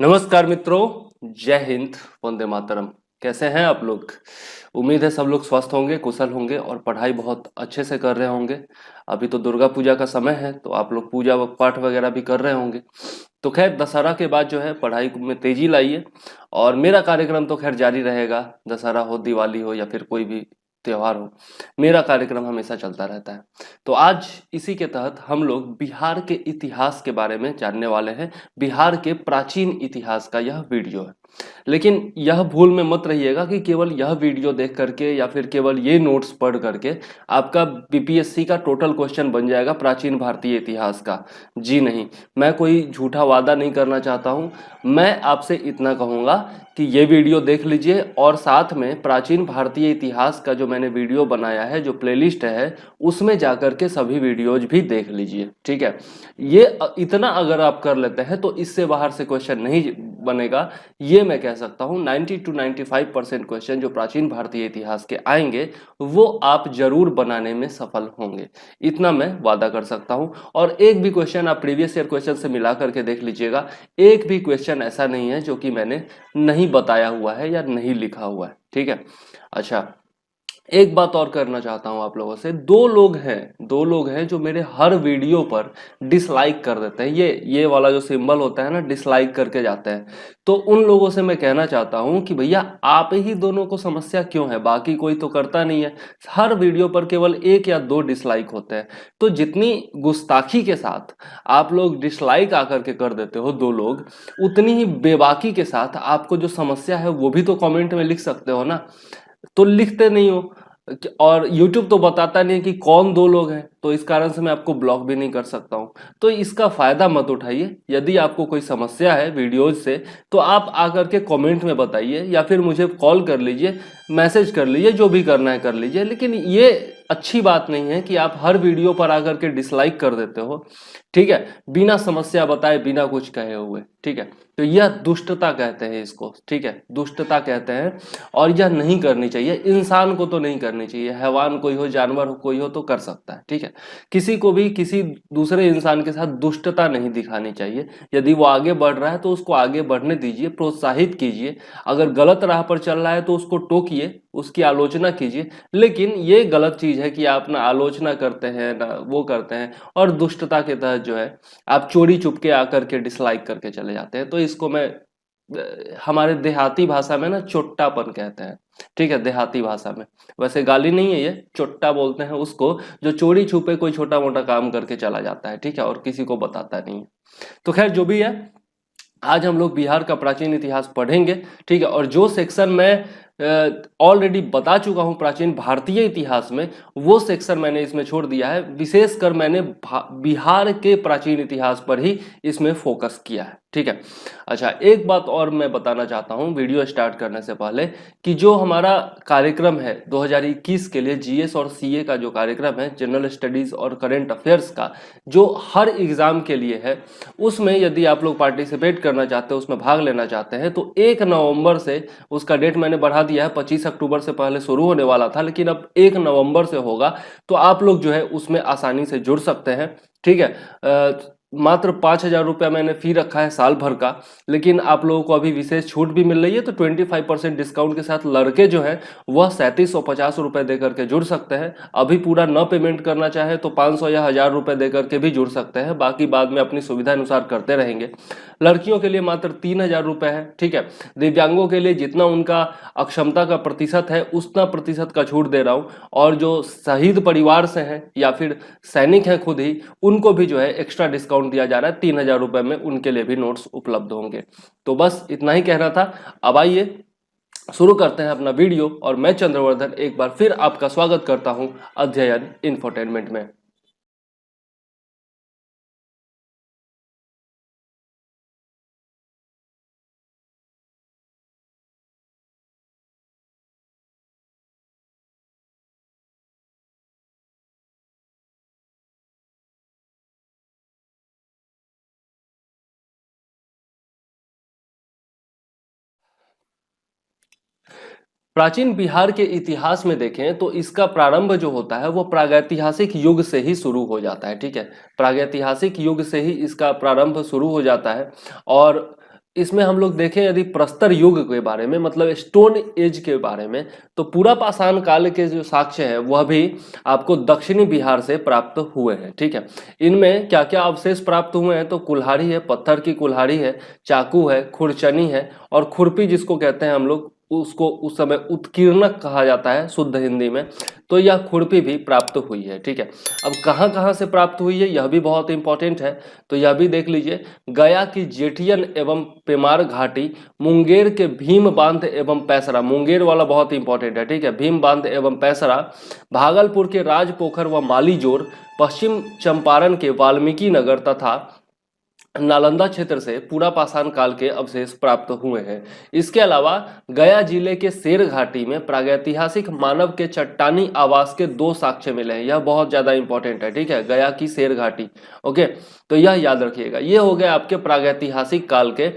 नमस्कार मित्रों, जय हिंद, वंदे मातरम। कैसे हैं आप लोग? उम्मीद है सब लोग स्वस्थ होंगे, कुशल होंगे और पढ़ाई बहुत अच्छे से कर रहे होंगे। अभी तो दुर्गा पूजा का समय है, तो आप लोग पूजा पाठ वगैरह भी कर रहे होंगे। तो खैर, दशहरा के बाद जो है पढ़ाई में तेजी लाइए और मेरा कार्यक्रम तो खैर जारी रहेगा। दशहरा हो, दिवाली हो या फिर कोई भी त्योहार हो, मेरा कार्यक्रम हमेशा चलता रहता है। तो आज इसी के तहत हम लोग बिहार के इतिहास के बारे में जानने वाले हैं। बिहार के प्राचीन इतिहास का यह वीडियो है। लेकिन यह भूल में मत रहिएगा कि केवल यह वीडियो देख करके या फिर केवल ये नोट्स पढ़ करके आपका बीपीएससी का टोटल क्वेश्चन बन जाएगा प्राचीन भारतीय इतिहास का। जी नहीं, मैं कोई झूठा वादा नहीं करना चाहता हूँ। मैं आपसे इतना कहूँगा कि ये वीडियो देख लीजिए और साथ में प्राचीन भारतीय इतिहास का जो मैंने वीडियो बनाया है, जो प्लेलिस्ट है, उसमें जाकर के सभी वीडियोज भी देख लीजिए। ठीक है, ये इतना अगर आप कर लेते हैं तो इससे बाहर से क्वेश्चन नहीं बनेगा। ये मैं कह सकता हूँ 90 to 95% क्वेश्चन जो प्राचीन भारतीय इतिहास के आएंगे वो आप जरूर बनाने में सफल होंगे, इतना मैं वादा कर सकता हूँ। और एक भी क्वेश्चन आप प्रीवियस ईयर क्वेश्चन से मिला करके देख लीजिएगा, एक भी क्वेश्चन ऐसा नहीं है जो कि मैंने नहीं बताया हुआ है या नहीं लिखा हुआ है। ठीक है, अच्छा, एक बात और करना चाहता हूं आप लोगों से। दो लोग हैं जो मेरे हर वीडियो पर डिसलाइक कर देते हैं। ये वाला जो सिंबल होता है ना, डिसलाइक करके जाते हैं। तो उन लोगों से मैं कहना चाहता हूं कि भैया आप ही दोनों को समस्या क्यों है, बाकी कोई तो करता नहीं है। हर वीडियो पर केवल 1 या 2 डिसलाइक होते हैं। तो जितनी गुस्ताखी के साथ आप लोग डिसलाइक आकर के कर देते हो 2 लोग, उतनी ही बेबाकी के साथ आपको जो समस्या है वो भी तो कमेंट में लिख सकते हो ना। तो लिखते नहीं हो और YouTube तो बताता नहीं कि कौन 2 लोग हैं, तो इस कारण से मैं आपको ब्लॉक भी नहीं कर सकता हूं। तो इसका फायदा मत उठाइए। यदि आपको कोई समस्या है वीडियोज से तो आप आकर के कमेंट में बताइए या फिर मुझे कॉल कर लीजिए, मैसेज कर लीजिए, जो भी करना है कर लीजिए। लेकिन ये अच्छी बात नहीं है कि आप हर वीडियो पर आकर के डिसलाइक कर देते हो। ठीक है, बिना समस्या बताए, बिना कुछ कहे हुए। ठीक है, तो यह दुष्टता कहते हैं इसको। ठीक है, दुष्टता कहते हैं और यह नहीं करनी चाहिए। इंसान को तो नहीं करनी चाहिए, हैवान कोई हो, जानवर हो कोई हो तो कर सकता है। ठीक है, किसी को भी किसी दूसरे इंसान के साथ दुष्टता नहीं दिखानी चाहिए। यदि वो आगे बढ़ रहा है तो उसको आगे बढ़ने दीजिए, प्रोत्साहित कीजिए। अगर गलत राह पर चल रहा है तो उसको टोकिए, उसकी आलोचना कीजिए। लेकिन ये गलत चीज है कि आप ना आलोचना करते हैं ना वो करते हैं और दुष्टता के तहत जो है आप चोरी चुपके आकर के डिसलाइक करके चले जाते हैं। तो इसको मैं हमारे देहाती भाषा में ना चोट्टापन कहते हैं। ठीक है, देहाती भाषा में। वैसे गाली नहीं है, ये चोट्टा बोलते हैं उसको जो चोरी छुपे कोई छोटा मोटा काम करके चला जाता है। ठीक है, और किसी को बताता नहीं है। तो खैर जो भी है, आज हम लोग बिहार का प्राचीन इतिहास पढ़ेंगे। ठीक है, और जो सेक्शन मैं ऑलरेडी बता चुका हूं प्राचीन भारतीय इतिहास में, वो सेक्शन मैंने इसमें छोड़ दिया है। विशेषकर मैंने बिहार के प्राचीन इतिहास पर ही इसमें फोकस किया है। ठीक है, अच्छा, एक बात और मैं बताना चाहता हूं वीडियो स्टार्ट करने से पहले कि जो हमारा कार्यक्रम है 2021 के लिए जीएस और सीए का जो कार्यक्रम है, जनरल स्टडीज और करंट अफेयर्स का, जो हर एग्जाम के लिए है, उसमें यदि आप लोग पार्टिसिपेट करना चाहते हो, उसमें भाग लेना चाहते हैं तो 1 नवंबर से, उसका डेट मैंने बढ़ा दिया है, 25 अक्टूबर से पहले शुरू होने वाला था लेकिन अब 1 नवंबर से होगा। तो आप लोग जो है उसमें आसानी से जुड़ सकते हैं। ठीक है, मात्र 5,000 रुपया मैंने फी रखा है साल भर का, लेकिन आप लोगों को अभी विशेष छूट भी मिल रही है। तो 25% डिस्काउंट के साथ लड़के जो है वह 3750 रुपए दे करके जुड़ सकते हैं। अभी पूरा न पेमेंट करना चाहे तो 500 या 1000 रुपए दे करके भी जुड़ सकते हैं, बाकी बाद में अपनी सुविधा अनुसार करते रहेंगे। लड़कियों के लिए मात्र 3000 रुपए है। ठीक है, दिव्यांगों के लिए जितना उनका अक्षमता का प्रतिशत है उतना प्रतिशत का छूट दे रहा हूं। और जो शहीद परिवार से हैं या फिर सैनिक हैं खुद ही, उनको भी जो है एक्स्ट्रा डिस्काउंट दिया जा रहा है। 3000 रुपए में उनके लिए भी नोट्स उपलब्ध होंगे। तो बस इतना ही कहना था। अब आइए शुरू करते हैं अपना वीडियो और मैं चंद्रवर्धन एक बार फिर आपका स्वागत करता हूं अध्ययन इंफोटेनमेंट में। प्राचीन बिहार के इतिहास में देखें तो इसका प्रारंभ जो होता है वो प्रागैतिहासिक युग से ही शुरू हो जाता है। ठीक है, प्रागैतिहासिक युग से ही इसका प्रारंभ शुरू हो जाता है। और इसमें हम लोग देखें यदि प्रस्तर युग के बारे में, मतलब स्टोन एज के बारे में, तो पूरा पाषाण काल के जो साक्ष्य है वह भी आपको दक्षिणी बिहार से प्राप्त हुए हैं। ठीक है, इनमें क्या क्या अवशेष प्राप्त हुए हैं, तो कुल्हाड़ी है, पत्थर की कुल्हाड़ी है, चाकू है, खुरचनी है, और खुरपी जिसको कहते हैं हम लोग, उसको उस समय उत्कीर्णक कहा जाता है शुद्ध हिंदी में, तो यह खुरपी भी प्राप्त हुई है। ठीक है, अब कहाँ कहाँ से प्राप्त हुई है यह भी बहुत इंपॉर्टेंट है, तो यह भी देख लीजिए। गया की जेठियन एवं पेमार घाटी, मुंगेर के भीम बांध एवं पैसरा, मुंगेर वाला बहुत इंपॉर्टेंट है। ठीक है, भीम बांध एवं पैसरा, भागलपुर के राजपोखर व मालीजोर, पश्चिम चंपारण के वाल्मीकि नगर तथा नालंदा क्षेत्र से पूरा पाषाण काल के अवशेष प्राप्त हुए हैं। इसके अलावा गया जिले के शेर घाटी में प्रागैतिहासिक मानव के चट्टानी आवास के 2 साक्ष्य मिले हैं, यह बहुत ज्यादा इंपॉर्टेंट है। ठीक है, गया की शेर घाटी, ओके, तो यह याद रखिएगा। ये हो गए आपके प्रागैतिहासिक काल के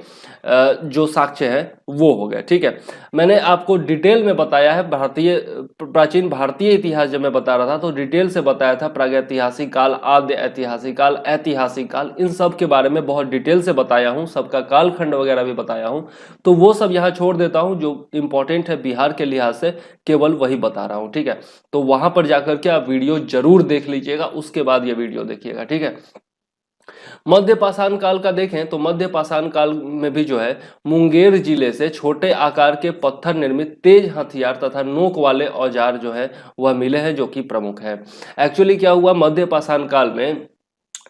जो साक्ष्य है वो हो गए। ठीक है, मैंने आपको डिटेल में बताया है, भारतीय प्राचीन भारतीय इतिहास जब मैं बता रहा था तो डिटेल से बताया था, प्रागैतिहासिक काल, आद्य ऐतिहासिक काल, ऐतिहासिक काल, इन सब के बारे में बहुत डिटेल से बताया हूँ, सबका कालखंड वगैरह भी बताया हूँ, तो वो सब यहाँ छोड़ देता हूँ। जो इंपॉर्टेंट है बिहार के लिहाज से केवल वही बता रहा हूँ। ठीक है, तो वहां पर जाकर के आप वीडियो जरूर देख लीजिएगा, उसके बाद ये वीडियो देखिएगा। ठीक है, मध्य पाषाण काल का देखें तो मध्य पाषाण काल में भी जो है मुंगेर जिले से छोटे आकार के पत्थर निर्मित तेज हथियार तथा नोक वाले औजार जो है वह मिले हैं, जो कि प्रमुख है। एक्चुअली क्या हुआ, मध्य पाषाण काल में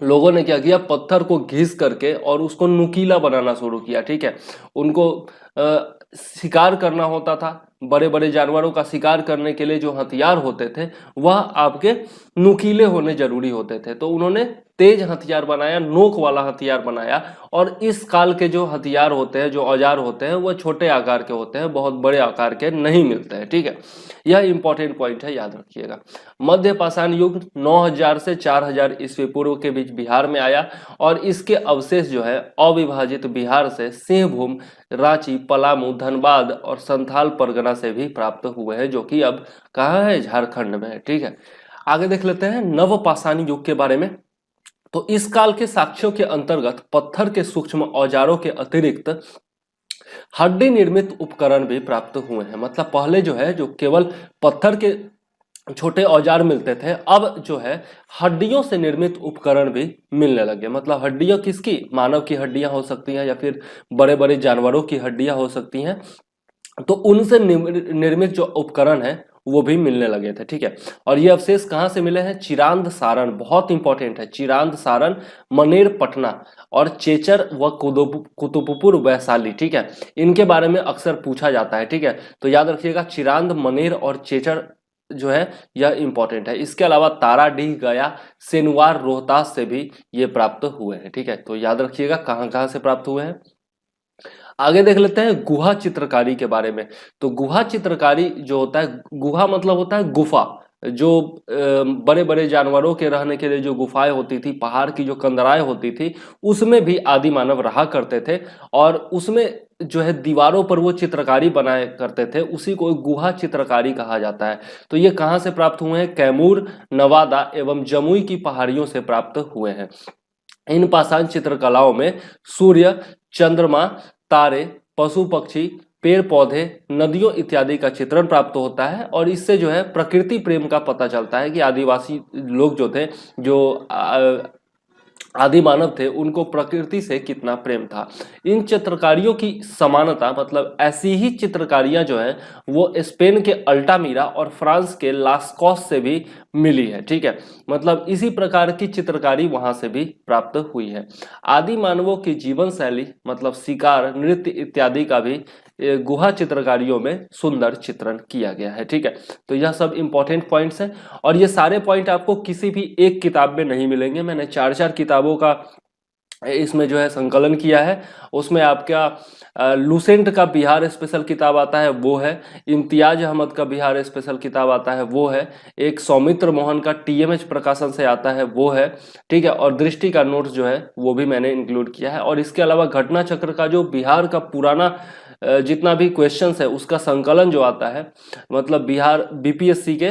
लोगों ने क्या किया, पत्थर को घिस करके और उसको नुकीला बनाना शुरू किया। ठीक है, उनको शिकार करना होता था, बड़े बड़े जानवरों का शिकार करने के लिए जो हथियार होते थे वह आपके नुकीले होने जरूरी होते थे, तो उन्होंने तेज हथियार बनाया, नोक वाला हथियार बनाया। और इस काल के जो हथियार होते हैं, जो औजार होते हैं, वह छोटे आकार के होते हैं, बहुत बड़े आकार के नहीं मिलते हैं। ठीक है, यह इंपॉर्टेंट पॉइंट है, याद रखिएगा। मध्य पाषाण युग 9000 से 4000 ईस्वी पूर्व के बीच बिहार में आया, और इसके अवशेष जो है अविभाजित बिहार से सिंहभूम, रांची, पलामू, धनबाद और संथाल परगना से भी प्राप्त हुए हैं, जो कि अब कहाँ है, झारखंड में है। ठीक है, आगे देख लेते हैं नव पाषाणी युग के बारे में। तो इस काल के साक्ष्यों के अंतर्गत पत्थर के सूक्ष्म औजारों के अतिरिक्त हड्डी निर्मित उपकरण भी प्राप्त हुए हैं। मतलब पहले जो है, जो केवल पत्थर के छोटे औजार मिलते थे, अब जो है हड्डियों से निर्मित उपकरण भी मिलने लगे। मतलब हड्डियां किसकी, मानव की हड्डियां हो सकती हैं या फिर बड़े बड़े जानवरों की हड्डियां हो सकती हैं, तो उनसे निर्मित जो उपकरण है वो भी मिलने लगे थे। ठीक है, और ये अवशेष कहाँ से मिले हैं, चिरांद सारण, बहुत इंपॉर्टेंट है, चिरांद सारण, मनेर पटना और चेचर व कुतुबपुर वैशाली। ठीक है, इनके बारे में अक्सर पूछा जाता है। ठीक है, तो याद रखिएगा चिरांद, मनेर और चेचर जो है यह इंपॉर्टेंट है। इसके अलावा ताराडीह, गया, सेनुवार, रोहतास से भी ये प्राप्त हुए हैं। ठीक है, तो याद रखिएगा कहाँ कहाँ से प्राप्त हुए हैं। आगे देख लेते हैं गुहा चित्रकारी के बारे में। तो गुहा चित्रकारी जो होता है, गुहा मतलब होता है गुफा, जो बड़े बड़े जानवरों के रहने के लिए जो गुफाएं होती थी, पहाड़ की जो कंदराएं होती थी, उसमें भी आदि मानव रहा करते थे, और उसमें जो है दीवारों पर वो चित्रकारी बनाए करते थे, उसी को गुहा चित्रकारी कहा जाता है। तो ये कहाँ से प्राप्त हुए हैं, कैमूर, नवादा एवं जमुई की पहाड़ियों से प्राप्त हुए हैं। इन पाषाण चित्रकलाओं में सूर्य, चंद्रमा, तारे, पशु पक्षी, पेड़ पौधे, नदियों इत्यादि का चित्रण प्राप्त होता है, और इससे जो है प्रकृति प्रेम का पता चलता है कि आदिवासी लोग जो थे, जो आदि मानव थे, उनको प्रकृति से कितना प्रेम था। इन चित्रकारियों की समानता, मतलब ऐसी ही चित्रकारियां जो है वो स्पेन के अल्टामीरा और फ्रांस के लास्कॉस से भी मिली है। ठीक है, मतलब इसी प्रकार की चित्रकारी वहां से भी प्राप्त हुई है। आदि मानवों की जीवन शैली, मतलब शिकार, नृत्य इत्यादि का भी गुहा चित्रकारियों में सुंदर चित्रण किया गया है। ठीक है, तो यह सब इंपॉर्टेंट पॉइंट्स हैं, और ये सारे पॉइंट आपको किसी भी एक किताब में नहीं मिलेंगे। मैंने 4-4 किताबों का इसमें जो है संकलन किया है। उसमें आपका लुसेंट का बिहार स्पेशल किताब आता है, वो है। इम्तियाज अहमद का बिहार स्पेशल किताब आता है, वो है। एक सौमित्र मोहन का टीएमएच प्रकाशन से आता है, वो है। ठीक है, और दृष्टि का नोट्स जो है वो भी मैंने इंक्लूड किया है। और इसके अलावा घटना चक्र का जो बिहार का पुराना जितना भी क्वेश्चंस है उसका संकलन जो आता है, मतलब बिहार बीपीएससी के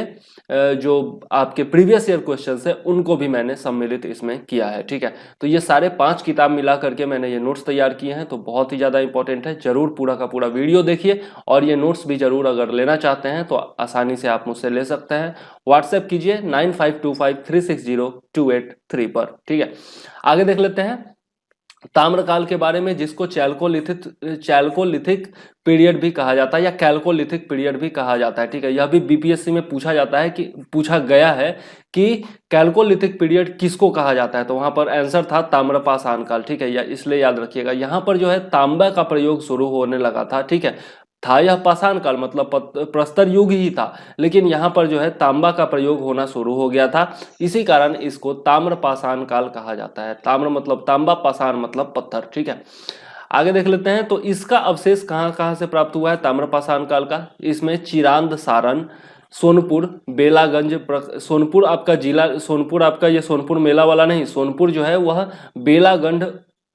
जो आपके प्रीवियस ईयर क्वेश्चंस है उनको भी मैंने सम्मिलित इसमें किया है। ठीक है, तो ये सारे 5 किताब मिला करके मैंने ये नोट्स तैयार किए हैं, तो बहुत ही ज़्यादा इंपॉर्टेंट है। जरूर पूरा का पूरा वीडियो देखिए और ये नोट्स भी जरूर अगर लेना चाहते हैं तो आसानी से आप मुझसे ले सकते हैं। व्हाट्सएप कीजिए 9525360283 पर। ठीक है, आगे देख लेते हैं ताम्रकाल के बारे में, जिसको चैल्कोलिथिक पीरियड भी कहा जाता है या कैल्कोलिथिक पीरियड भी कहा जाता है। ठीक है, यह भी बीपीएससी में पूछा जाता है कि पूछा गया है कि कैल्कोलिथिक पीरियड किसको कहा जाता है, तो वहां पर आंसर था ताम्रपाषाण काल। ठीक है, या इसलिए याद रखिएगा यहाँ पर जो है तांबा का प्रयोग शुरू होने लगा था। ठीक है, था यह पाषाण काल मतलब प्रस्तर युग ही था, लेकिन यहाँ पर जो है तांबा का प्रयोग होना शुरू हो गया था, इसी कारण इसको ताम्र पाषाण काल कहा जाता है। ताम्र मतलब तांबा, पाषाण मतलब पत्थर। ठीक है, आगे देख लेते हैं तो इसका अवशेष कहाँ कहाँ से प्राप्त हुआ है ताम्र पाषाण काल का। इसमें चिरांद, सारण, सोनपुर, बेलागंज, सोनपुर आपका जिला, सोनपुर आपका ये सोनपुर मेला वाला नहीं, सोनपुर जो है वह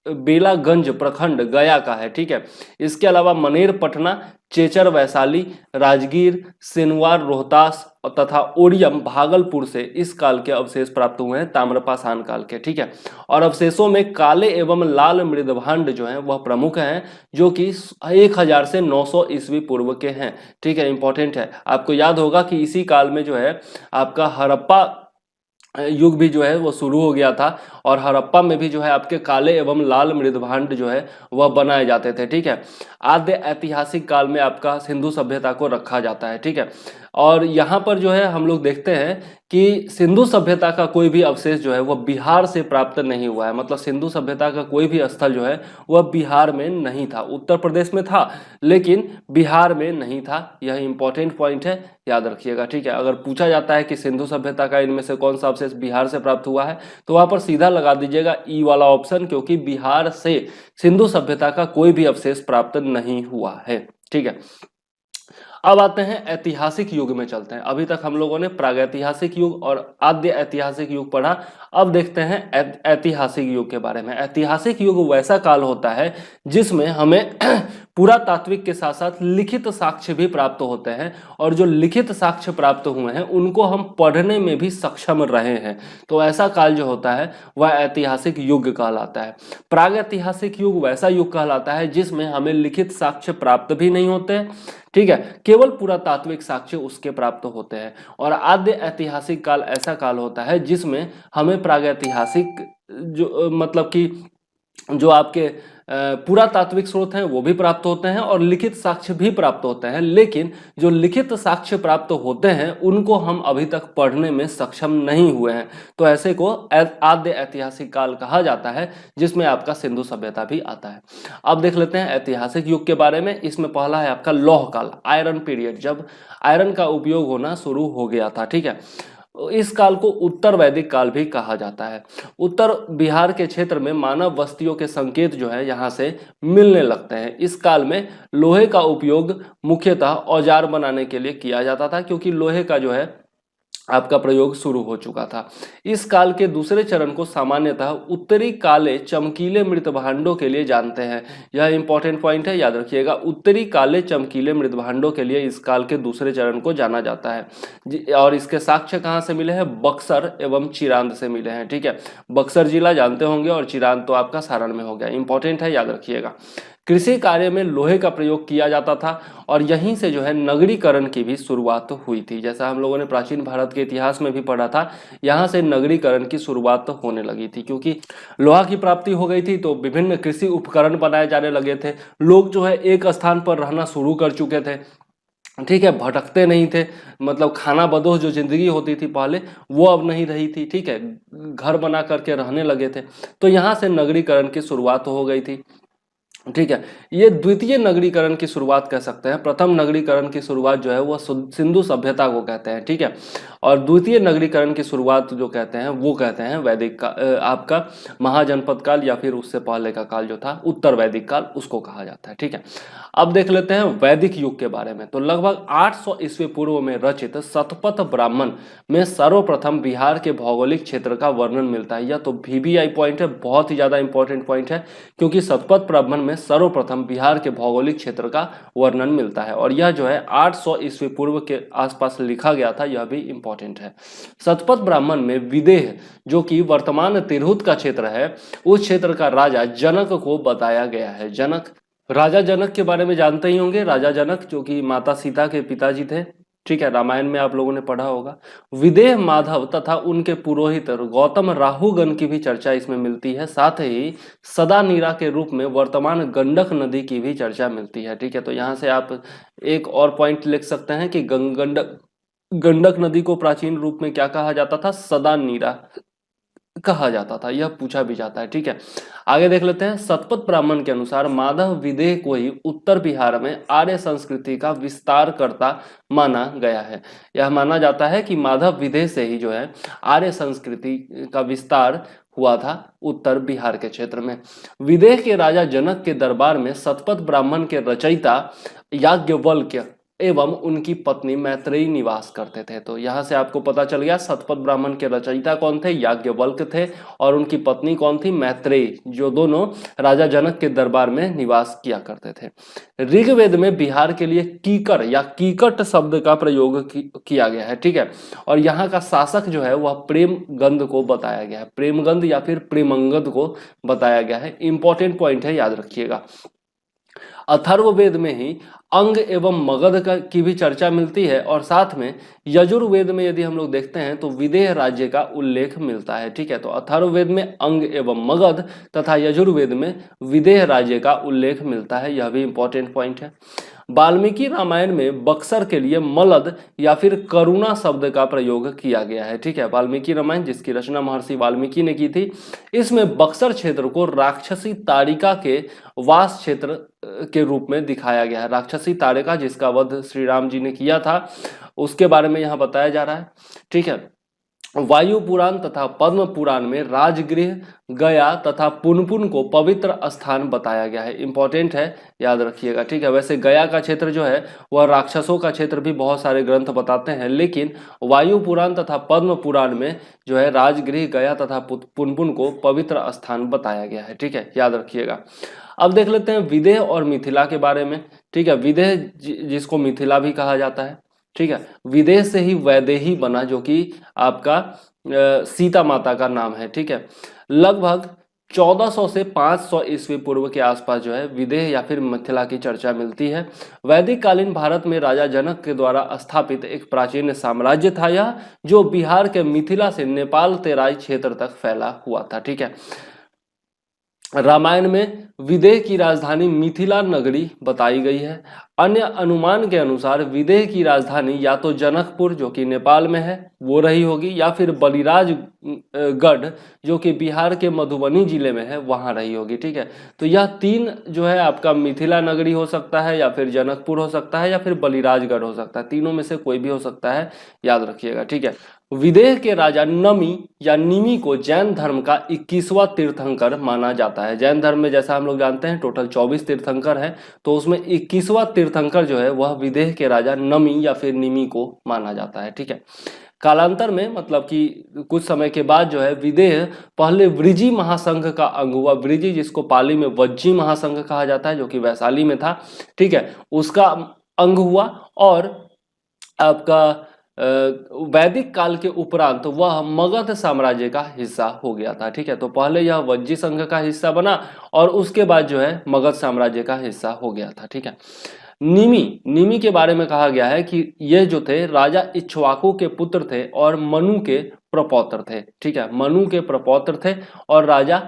बेलागंज प्रखंड गया का है। ठीक है, इसके अलावा मनेर, पटना, चेचर, वैशाली, राजगीर, सिनवार, रोहतास तथा ओरियम, भागलपुर से इस काल के अवशेष प्राप्त हुए हैं ताम्रपाषाण काल के। ठीक है, और अवशेषों में काले एवं लाल मृदभांड जो हैं वह प्रमुख हैं, जो कि 1000 से 900 ईस्वी पूर्व के हैं। ठीक है, इंपॉर्टेंट है, आपको याद होगा कि इसी काल में जो है आपका हड़प्पा युग भी जो है वो शुरू हो गया था, और हड़प्पा में भी जो है आपके काले एवं लाल मृदभांड जो है वह बनाए जाते थे। ठीक है, आद्य ऐतिहासिक काल में आपका सिंधु सभ्यता को रखा जाता है। ठीक है, और यहाँ पर जो है हम लोग देखते हैं कि सिंधु सभ्यता का कोई भी अवशेष जो है वह बिहार से प्राप्त नहीं हुआ है, मतलब सिंधु सभ्यता का कोई भी स्थल जो है वह बिहार में नहीं था, उत्तर प्रदेश में था लेकिन बिहार में नहीं था। यह इंपॉर्टेंट पॉइंट है, याद रखिएगा। ठीक है, अगर पूछा जाता है कि सिंधु सभ्यता का इनमें से कौन सा अवशेष बिहार से प्राप्त हुआ है, तो वहां पर सीधा लगा दीजिएगा ई वाला ऑप्शन, क्योंकि बिहार से सिंधु सभ्यता का कोई भी अवशेष प्राप्त नहीं हुआ है। ठीक है, अब आते हैं ऐतिहासिक युग में, चलते हैं। अभी तक हम लोगों ने प्रागैतिहासिक युग और आद्य ऐतिहासिक युग पढ़ा, अब देखते हैं ऐतिहासिक युग के बारे में। ऐतिहासिक युग वैसा काल होता है जिसमें हमें पुरातात्विक के साथ साथ लिखित साक्ष्य भी प्राप्त होते हैं, और जो लिखित साक्ष्य प्राप्त हुए हैं उनको हम पढ़ने में भी सक्षम रहे हैं, तो ऐसा काल जो होता है वह ऐतिहासिक युग कहलाता है। प्रागैतिहासिक युग वैसा युग कहलाता है जिसमें हमें लिखित साक्ष्य प्राप्त भी नहीं होते, ठीक है, केवल पुरातात्विक साक्ष्य उसके प्राप्त होते हैं। और आद्य ऐतिहासिक काल ऐसा काल होता है जिसमें हमें प्रागैतिहासिक जो मतलब कि जो आपके पुरातात्विक स्रोत हैं वो भी प्राप्त होते हैं और लिखित साक्ष्य भी प्राप्त होते हैं, लेकिन जो लिखित साक्ष्य प्राप्त होते हैं उनको हम अभी तक पढ़ने में सक्षम नहीं हुए हैं, तो ऐसे को आद्य ऐतिहासिक काल कहा जाता है, जिसमें आपका सिंधु सभ्यता भी आता है। अब देख लेते हैं ऐतिहासिक युग के बारे में। इसमें पहला है आपका लौह काल, आयरन पीरियड, जब आयरन का उपयोग होना शुरू हो गया था। ठीक है, इस काल को उत्तर वैदिक काल भी कहा जाता है। उत्तर बिहार के क्षेत्र में मानव बस्तियों के संकेत जो है यहाँ से मिलने लगते हैं। इस काल में लोहे का उपयोग मुख्यतः औजार बनाने के लिए किया जाता था, क्योंकि लोहे का जो है आपका प्रयोग शुरू हो चुका था। इस काल के दूसरे चरण को सामान्यतः उत्तरी काले चमकीले मृतभांडों के लिए जानते हैं। यह इंपॉर्टेंट पॉइंट है, याद रखिएगा। उत्तरी काले चमकीले मृतभांडों के लिए इस काल के दूसरे चरण को जाना जाता है। और इसके साक्ष्य कहाँ से मिले हैं? बक्सर एवं चिरांद से मिले हैं। ठीक है, बक्सर जिला जानते होंगे और चिरांद तो आपका सारण में हो गया। इंपॉर्टेंट है, याद रखिएगा। कृषि कार्य में लोहे का प्रयोग किया जाता था और यहीं से जो है नगरीकरण की भी शुरुआत हुई थी। जैसा हम लोगों ने प्राचीन भारत के इतिहास में भी पढ़ा था, यहाँ से नगरीकरण की शुरुआत होने लगी थी, क्योंकि लोहा की प्राप्ति हो गई थी तो विभिन्न कृषि उपकरण बनाए जाने लगे थे। लोग जो है एक स्थान पर रहना शुरू कर चुके थे, ठीक है, भटकते नहीं थे, मतलब खाना बदोश जो जिंदगी होती थी पहले वो अब नहीं रही थी। ठीक है, घर बना करके रहने लगे थे, तो यहाँ से नगरीकरण की शुरुआत हो गई थी। ठीक है, ये द्वितीय नगरीकरण की शुरुआत कह सकते हैं। प्रथम नगरीकरण की शुरुआत जो है वो सिंधु सभ्यता को कहते हैं। ठीक है, और द्वितीय नगरीकरण की शुरुआत जो कहते हैं वो कहते हैं वैदिक का आपका महाजनपद काल, या फिर उससे पहले का काल जो था उत्तर वैदिक काल, उसको कहा जाता है। ठीक है, अब देख लेते हैं वैदिक युग के बारे में। तो लगभग 800 ईस्वी पूर्व में रचित शतपथ ब्राह्मण में सर्वप्रथम बिहार के भौगोलिक क्षेत्र का वर्णन मिलता है। यह तो VVI पॉइंट है, बहुत ही ज्यादा इंपॉर्टेंट पॉइंट है, क्योंकि शतपथ ब्राह्मण में सर्वप्रथम बिहार के भौगोलिक क्षेत्र का वर्णन मिलता है और यह जो है 800 ईस्वी पूर्व के आसपास लिखा गया था, यह भी इंपॉर्टेंट है। शतपथ ब्राह्मण में विदेह जो कि वर्तमान तिरहुत का क्षेत्र है, उस क्षेत्र का राजा जनक को बताया गया है। जनक, राजा जनक के बारे में जानते ही होंगे, राजा जनक जो कि माता सीता के पिताजी थे, ठीक है, रामायण में आप लोगों ने पढ़ा होगा। विदेह माधव तथा उनके पुरोहित गौतम राहुगण की भी चर्चा इसमें मिलती है। साथ ही सदा नीरा के रूप में वर्तमान गंडक नदी की भी चर्चा मिलती है, ठीक है। तो यहाँ से आप एक और पॉइंट लिख सकते हैं कि गंडक नदी को प्राचीन रूप में क्या कहा जाता था? सदा नीरा कहा जाता था, यह पूछा भी जाता है, ठीक है। आगे देख लेते हैं। शतपथ ब्राह्मण के अनुसार माधव विदेह को ही उत्तर बिहार में आर्य संस्कृति का विस्तार करता माना गया है। यह माना जाता है कि माधव विदेह से ही जो है आर्य संस्कृति का विस्तार हुआ था उत्तर बिहार के क्षेत्र में। विदेह के राजा जनक के दरबार में शतपथ ब्राह्मण के रचयिता याज्ञवल्क्य एवं उनकी पत्नी मैत्रेयी निवास करते थे। तो यहाँ से आपको पता चल गया शतपथ ब्राह्मण के रचयिता कौन थे? याज्ञवल्क्य थे, और उनकी पत्नी कौन थी? मैत्रेयी, जो दोनों राजा जनक के दरबार में निवास किया करते थे। ऋग्वेद में बिहार के लिए कीकर या कीकट शब्द का प्रयोग किया गया है, ठीक है। और यहाँ का शासक जो है वह प्रेमगंध को बताया गया है, प्रेमगंध या फिर प्रेमंगद को बताया गया है। इंपॉर्टेंट पॉइंट है, याद रखिएगा। अथर्ववेद में ही अंग एवं मगध की भी चर्चा मिलती है, और साथ में यजुर्वेद में यदि हम लोग देखते हैं तो विदेह राज्य का उल्लेख मिलता है, ठीक है। तो अथर्ववेद में अंग एवं मगध तथा यजुर्वेद में विदेह राज्य का उल्लेख मिलता है, यह भी इंपॉर्टेंट पॉइंट है। वाल्मीकि रामायण में बक्सर के लिए मलद या फिर करुणा शब्द का प्रयोग किया गया है, ठीक है। वाल्मीकि रामायण जिसकी रचना महर्षि वाल्मीकि ने की थी, इसमें बक्सर क्षेत्र को राक्षसी तारिका के वास क्षेत्र के रूप में दिखाया गया है। राक्षसी तारिका जिसका वध श्री राम जी ने किया था, उसके बारे में यहाँ बताया जा रहा है, ठीक है। वायु पुराण तथा पद्म पुराण में राजगृह, गया तथा पुनपुन को पवित्र स्थान बताया गया है। इंपॉर्टेंट है, याद रखिएगा, ठीक है। वैसे गया का क्षेत्र जो है वह राक्षसों का क्षेत्र भी बहुत सारे ग्रंथ बताते हैं, लेकिन वायु पुराण तथा पद्म पुराण में जो है राजगृह, गया तथा पुनपुन को पवित्र स्थान बताया गया है, ठीक है, याद रखिएगा। अब देख लेते हैं विदेह और मिथिला के बारे में, ठीक है। विदेह जिसको मिथिला भी कहा जाता है, ठीक है। विदेह से ही वैदेही बना, जो कि आपका सीता माता का नाम है, ठीक है। लगभग 1400 से 500 ईस्वी पूर्व के आसपास जो है विदेह या फिर मिथिला की चर्चा मिलती है। वैदिक कालीन भारत में राजा जनक के द्वारा स्थापित एक प्राचीन साम्राज्य था यह, जो बिहार के मिथिला से नेपाल तेराई क्षेत्र तक फैला हुआ था, ठीक है। रामायण में विदेह की राजधानी मिथिला नगरी बताई गई है। अन्य अनुमान के अनुसार विदेह की राजधानी या तो जनकपुर जो कि नेपाल में है वो रही होगी, या फिर बलिराजगढ़ जो कि बिहार के मधुबनी जिले में है वहां रही होगी, ठीक है। तो यह तीन जो है आपका मिथिला नगरी हो सकता है, या फिर जनकपुर हो सकता है, या फिर बलिराजगढ़ हो सकता है, तीनों में से कोई भी हो सकता है, याद रखिएगा, ठीक है। विदेह के राजा नमी या निमि को जैन धर्म का 21वां तीर्थंकर माना जाता है। जैन धर्म में जैसा हम लोग जानते हैं टोटल 24 तीर्थंकर हैं, तो उसमें 21वां तीर्थंकर जो है वह विदेह के राजा नमी या फिर निमि को माना जाता है, ठीक है। कालांतर में मतलब कि कुछ समय के बाद जो है विदेह पहले वृजी महासंघ का अंग हुआ। वृजी जिसको पाली में वज्जी महासंघ कहा जाता है, जो कि वैशाली में था, ठीक है, उसका अंग हुआ। और आपका वैदिक काल के उपरांत वह मगध साम्राज्य का हिस्सा हो गया था, ठीक है। तो पहले यह वज्जी संघ का हिस्सा बना और उसके बाद जो है मगध साम्राज्य का हिस्सा हो गया था, ठीक है। निमि के बारे में कहा गया है कि ये जो थे राजा इक्ष्वाकु के पुत्र थे और मनु के प्रपौत्र थे, ठीक है। मनु के प्रपौत्र थे और राजा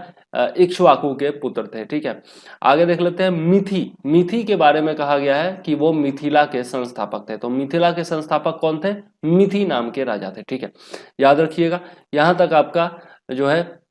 इक्ष्वाकु के पुत्र थे, ठीक है। आगे देख लेते हैं मिथि के बारे में कहा गया है कि वो मिथिला के संस्थापक थे। तो मिथिला के संस्थापक कौन थे? मिथि नाम के राजा थे, ठीक है, याद रखिएगा। यहां तक आपका जो है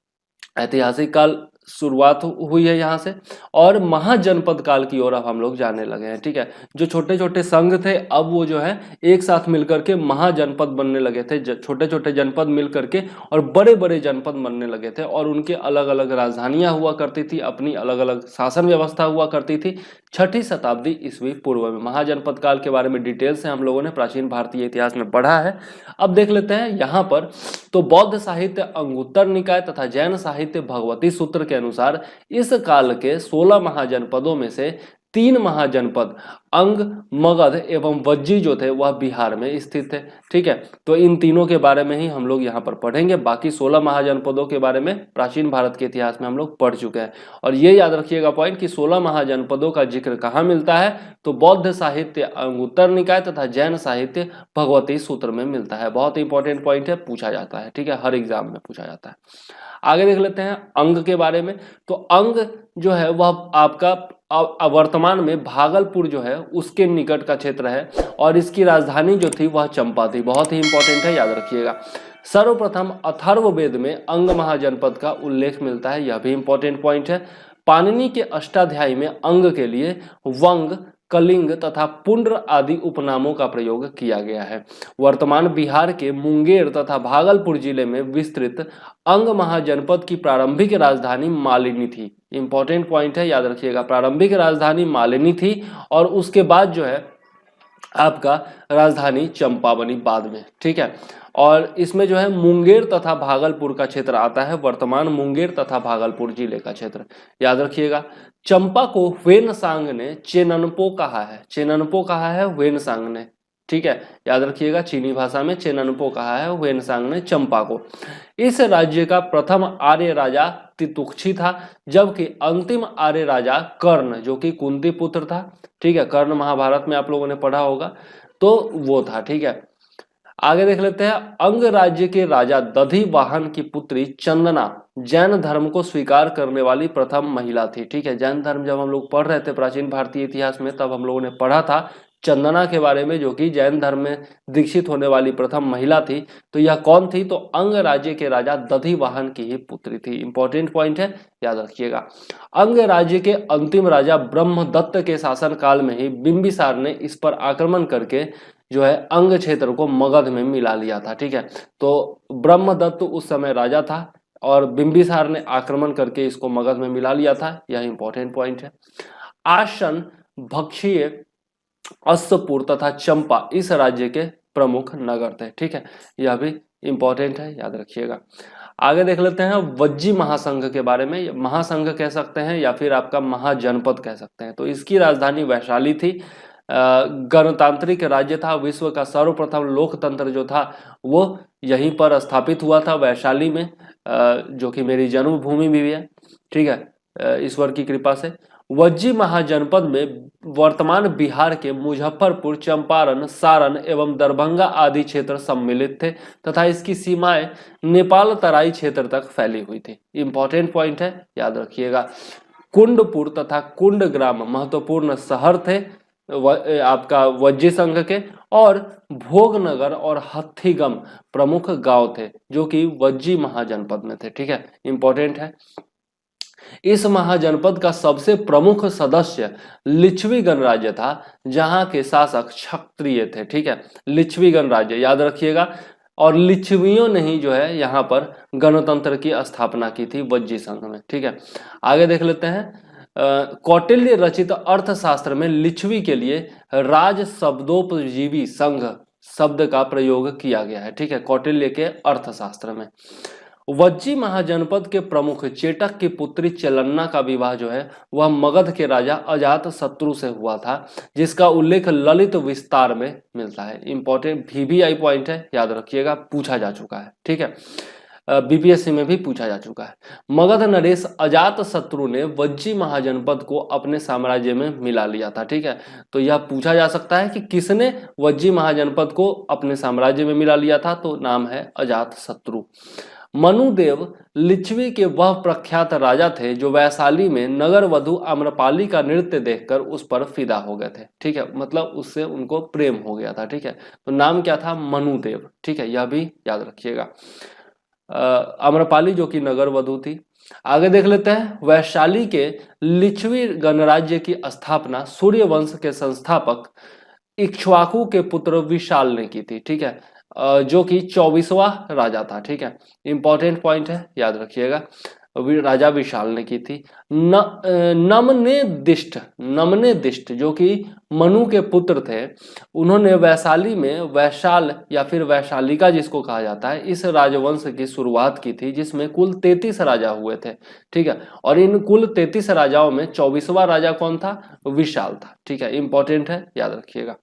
ऐतिहासिक काल शुरुआत हुई है यहाँ से, और महाजनपद काल की ओर अब हम लोग जाने लगे हैं, ठीक है। जो छोटे छोटे संघ थे अब वो जो है एक साथ मिलकर के महाजनपद बनने लगे थे, छोटे छोटे जनपद मिलकर के और बड़े बड़े जनपद बनने लगे थे, और उनके अलग अलग राजधानियां हुआ करती थी, अपनी अलग अलग शासन व्यवस्था हुआ करती थी। 6ठी शताब्दी ईस्वी पूर्व में महाजनपद काल के बारे में डिटेल से हम लोगों ने प्राचीन भारतीय इतिहास में पढ़ा है। अब देख लेते हैं यहाँ पर, तो बौद्ध साहित्य अंगुत्तर निकाय तथा जैन साहित्य भगवती सूत्र के अनुसार इस काल के 16 महाजनपदों में से 3 महाजनपद अंग, मगध एवं वज्जी जो थे वह बिहार में स्थित थे। ठीक है, तो इन तीनों के बारे में ही हम लोग यहाँ पर पढ़ेंगे। बाकी 16 महाजनपदों के बारे में प्राचीन भारत के इतिहास में हम लोग पढ़ चुके हैं। और ये याद रखिएगा पॉइंट कि 16 महाजनपदों का जिक्र कहाँ मिलता है, तो बौद्ध साहित्य अंगुत्तर निकाय तथा जैन साहित्य भगवती सूत्र में मिलता है। बहुत इंपॉर्टेंट पॉइंट है, पूछा जाता है। ठीक है, हर एग्जाम में पूछा जाता है। आगे देख लेते हैं अंग के बारे में। तो अंग जो है वह आपका वर्तमान में भागलपुर जो है उसके निकट का क्षेत्र है और इसकी राजधानी जो थी वह चंपा थी। बहुत ही इंपॉर्टेंट है, याद रखिएगा। सर्वप्रथम अथर्ववेद में अंग महाजनपद का उल्लेख मिलता है, यह भी इंपॉर्टेंट पॉइंट है। पाणिनि के अष्टाध्यायी में अंग के लिए वंग, कलिंग तथा पुंड्र आदि उपनामों का प्रयोग किया गया है। वर्तमान बिहार के मुंगेर तथा भागलपुर जिले में विस्तृत अंग महाजनपद की प्रारंभिक राजधानी मालिनी थी। इंपॉर्टेंट पॉइंट है, याद रखिएगा। प्रारंभिक राजधानी मालिनी थी और उसके बाद जो है आपका राजधानी चंपा बनी बाद में। ठीक है, और इसमें जो है मुंगेर तथा भागलपुर का क्षेत्र आता है, वर्तमान मुंगेर तथा भागलपुर जिले का क्षेत्र, याद रखिएगा। चंपा को ह्वेनसांग ने चेननपो कहा है, चेननपो कहा है ह्वेनसांग ने। ठीक है, याद रखिएगा, चीनी भाषा में चेननपो कहा है ह्वेनसांग ने चंपा को। इस राज्य का प्रथम आर्य राजा तितुक्षी था, जबकि अंतिम आर्य राजा कर्ण जो कि कुंती पुत्र था। ठीक है, कर्ण महाभारत में आप लोगों ने पढ़ा होगा, तो वो था। ठीक है, आगे देख लेते हैं। अंग राज्य के राजा दधिवाहन की पुत्री चंदना जैन धर्म को स्वीकार करने वाली प्रथम महिला थी। ठीक है, जैन धर्म जब हम लोग पढ़ रहे थे प्राचीन भारतीय इतिहास में, तब हम लोगों ने पढ़ा था चंदना के बारे में, जो कि जैन धर्म में दीक्षित होने वाली प्रथम महिला थी। तो यह कौन थी, तो अंग राज्य के राजा दधिवाहन की ही पुत्री थी। इंपॉर्टेंट पॉइंट है, याद रखिएगा। अंग राज्य के अंतिम राजा ब्रह्मदत्त के शासन काल में ही बिंबिसार ने इस पर आक्रमण करके जो है अंग क्षेत्र को मगध में मिला लिया था। ठीक है, तो ब्रह्मदत्त उस समय राजा था और बिंबिसार ने आक्रमण करके इसको मगध में मिला लिया था। यह इंपॉर्टेंट पॉइंट है। आसन, भक्षीय, अश्वपुर तथा चंपा इस राज्य के प्रमुख नगर थे। ठीक है, यह भी इंपॉर्टेंट है, याद रखिएगा। आगे देख लेते हैं वज्जी महासंघ के बारे में। महासंघ कह सकते हैं या फिर आपका महाजनपद कह सकते हैं। तो इसकी राजधानी वैशाली थी। गणतांत्रिक राज्य था, विश्व का सर्वप्रथम लोकतंत्र जो था वो यहीं पर स्थापित हुआ था, वैशाली में, जो कि मेरी जन्मभूमि भी है। ठीक है, ईश्वर की कृपा से। वज्जी महाजनपद में वर्तमान बिहार के मुजफ्फरपुर, चंपारण, सारण एवं दरभंगा आदि क्षेत्र सम्मिलित थे तथा इसकी सीमाएं नेपाल तराई क्षेत्र तक फैली हुई थी। इंपॉर्टेंट पॉइंट है, याद रखिएगा। कुंडपुर तथा कुंड ग्राम महत्वपूर्ण शहर थे आपका वज्जी संघ के, और भोगनगर और हत्थीगम प्रमुख गांव थे जो कि वज्जी महाजनपद में थे। ठीक है, इंपॉर्टेंट है। इस महाजनपद का सबसे प्रमुख सदस्य लिच्छवी गणराज्य था, जहां के शासक क्षत्रिय थे। ठीक है, लिच्छवी गणराज्य याद रखिएगा। और लिच्छवियों ने ही जो है यहाँ पर गणतंत्र की स्थापना की थी वज्जी संघ में। ठीक है, आगे देख लेते हैं। कौटिल्य रचित अर्थशास्त्र में लिच्छवी के लिए राज शब्दोपजीवी संघ शब्द का प्रयोग किया गया है। ठीक है, कौटिल्य के अर्थशास्त्र में। वज्जी महाजनपद के प्रमुख चेटक की पुत्री चेलन्ना का विवाह जो है वह मगध के राजा अजात शत्रु से हुआ था, जिसका उल्लेख ललित विस्तार में मिलता है। इंपॉर्टेंट VVI पॉइंट है, याद रखिएगा, पूछा जा चुका है। ठीक है, BPSC में भी पूछा जा चुका है। मगध नरेश अजात शत्रु ने वज्जी महाजनपद को अपने साम्राज्य में मिला लिया था। ठीक है, तो यह पूछा जा सकता है कि किसने वज्जी महाजनपद को अपने साम्राज्य में मिला लिया था, तो नाम है अजात शत्रु। मनुदेव लिच्छवी के वह प्रख्यात राजा थे जो वैशाली में नगर वधु आम्रपाली का नृत्य देखकर उस पर फिदा हो गए थे। ठीक है, मतलब उससे उनको प्रेम हो गया था। ठीक है, तो नाम क्या था, मनुदेव। ठीक है, यह भी याद रखिएगा। आम्रपाली जो कि नगर वधु थी। आगे देख लेते हैं। वैशाली के लिच्छवी गणराज्य की स्थापना सूर्यवंश के संस्थापक इक्ष्वाकु के पुत्र विशाल ने की थी। ठीक है, जो कि 24वां राजा था। ठीक है, इंपॉर्टेंट पॉइंट है, याद रखिएगा। राजा विशाल ने की थी। नमनेदिष्ट जो कि मनु के पुत्र थे, उन्होंने वैशाली में वैशाल या फिर वैशालिका जिसको कहा जाता है, इस राजवंश की शुरुआत की थी, जिसमें कुल 33 राजा हुए थे। ठीक है, और इन कुल 33 राजाओं में 24वां राजा कौन था? विशाल था। ठीक है, इंपॉर्टेंट है, याद रखिएगा।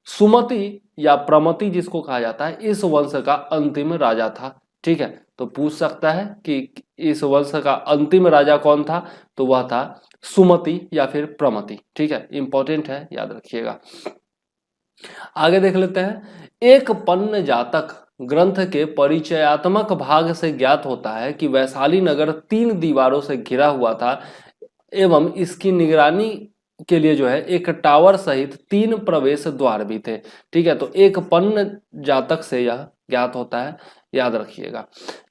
सुमति या प्रमति जिसको कहा जाता है, इस वंश का अंतिम राजा था। ठीक है, तो पूछ सकता है कि इस वंश का अंतिम राजा कौन था, तो वह था सुमति या फिर प्रमति। ठीक है, इंपॉर्टेंट है, याद रखिएगा। आगे देख लेते हैं। एक पन्न जातक ग्रंथ के परिचयात्मक भाग से ज्ञात होता है कि वैशाली नगर 3 दीवारों से घिरा हुआ था एवं इसकी निगरानी के लिए जो है एक टावर सहित 3 प्रवेश द्वार भी थे। ठीक है, तो एक पन्न जातक से यह ज्ञात होता है, याद रखिएगा।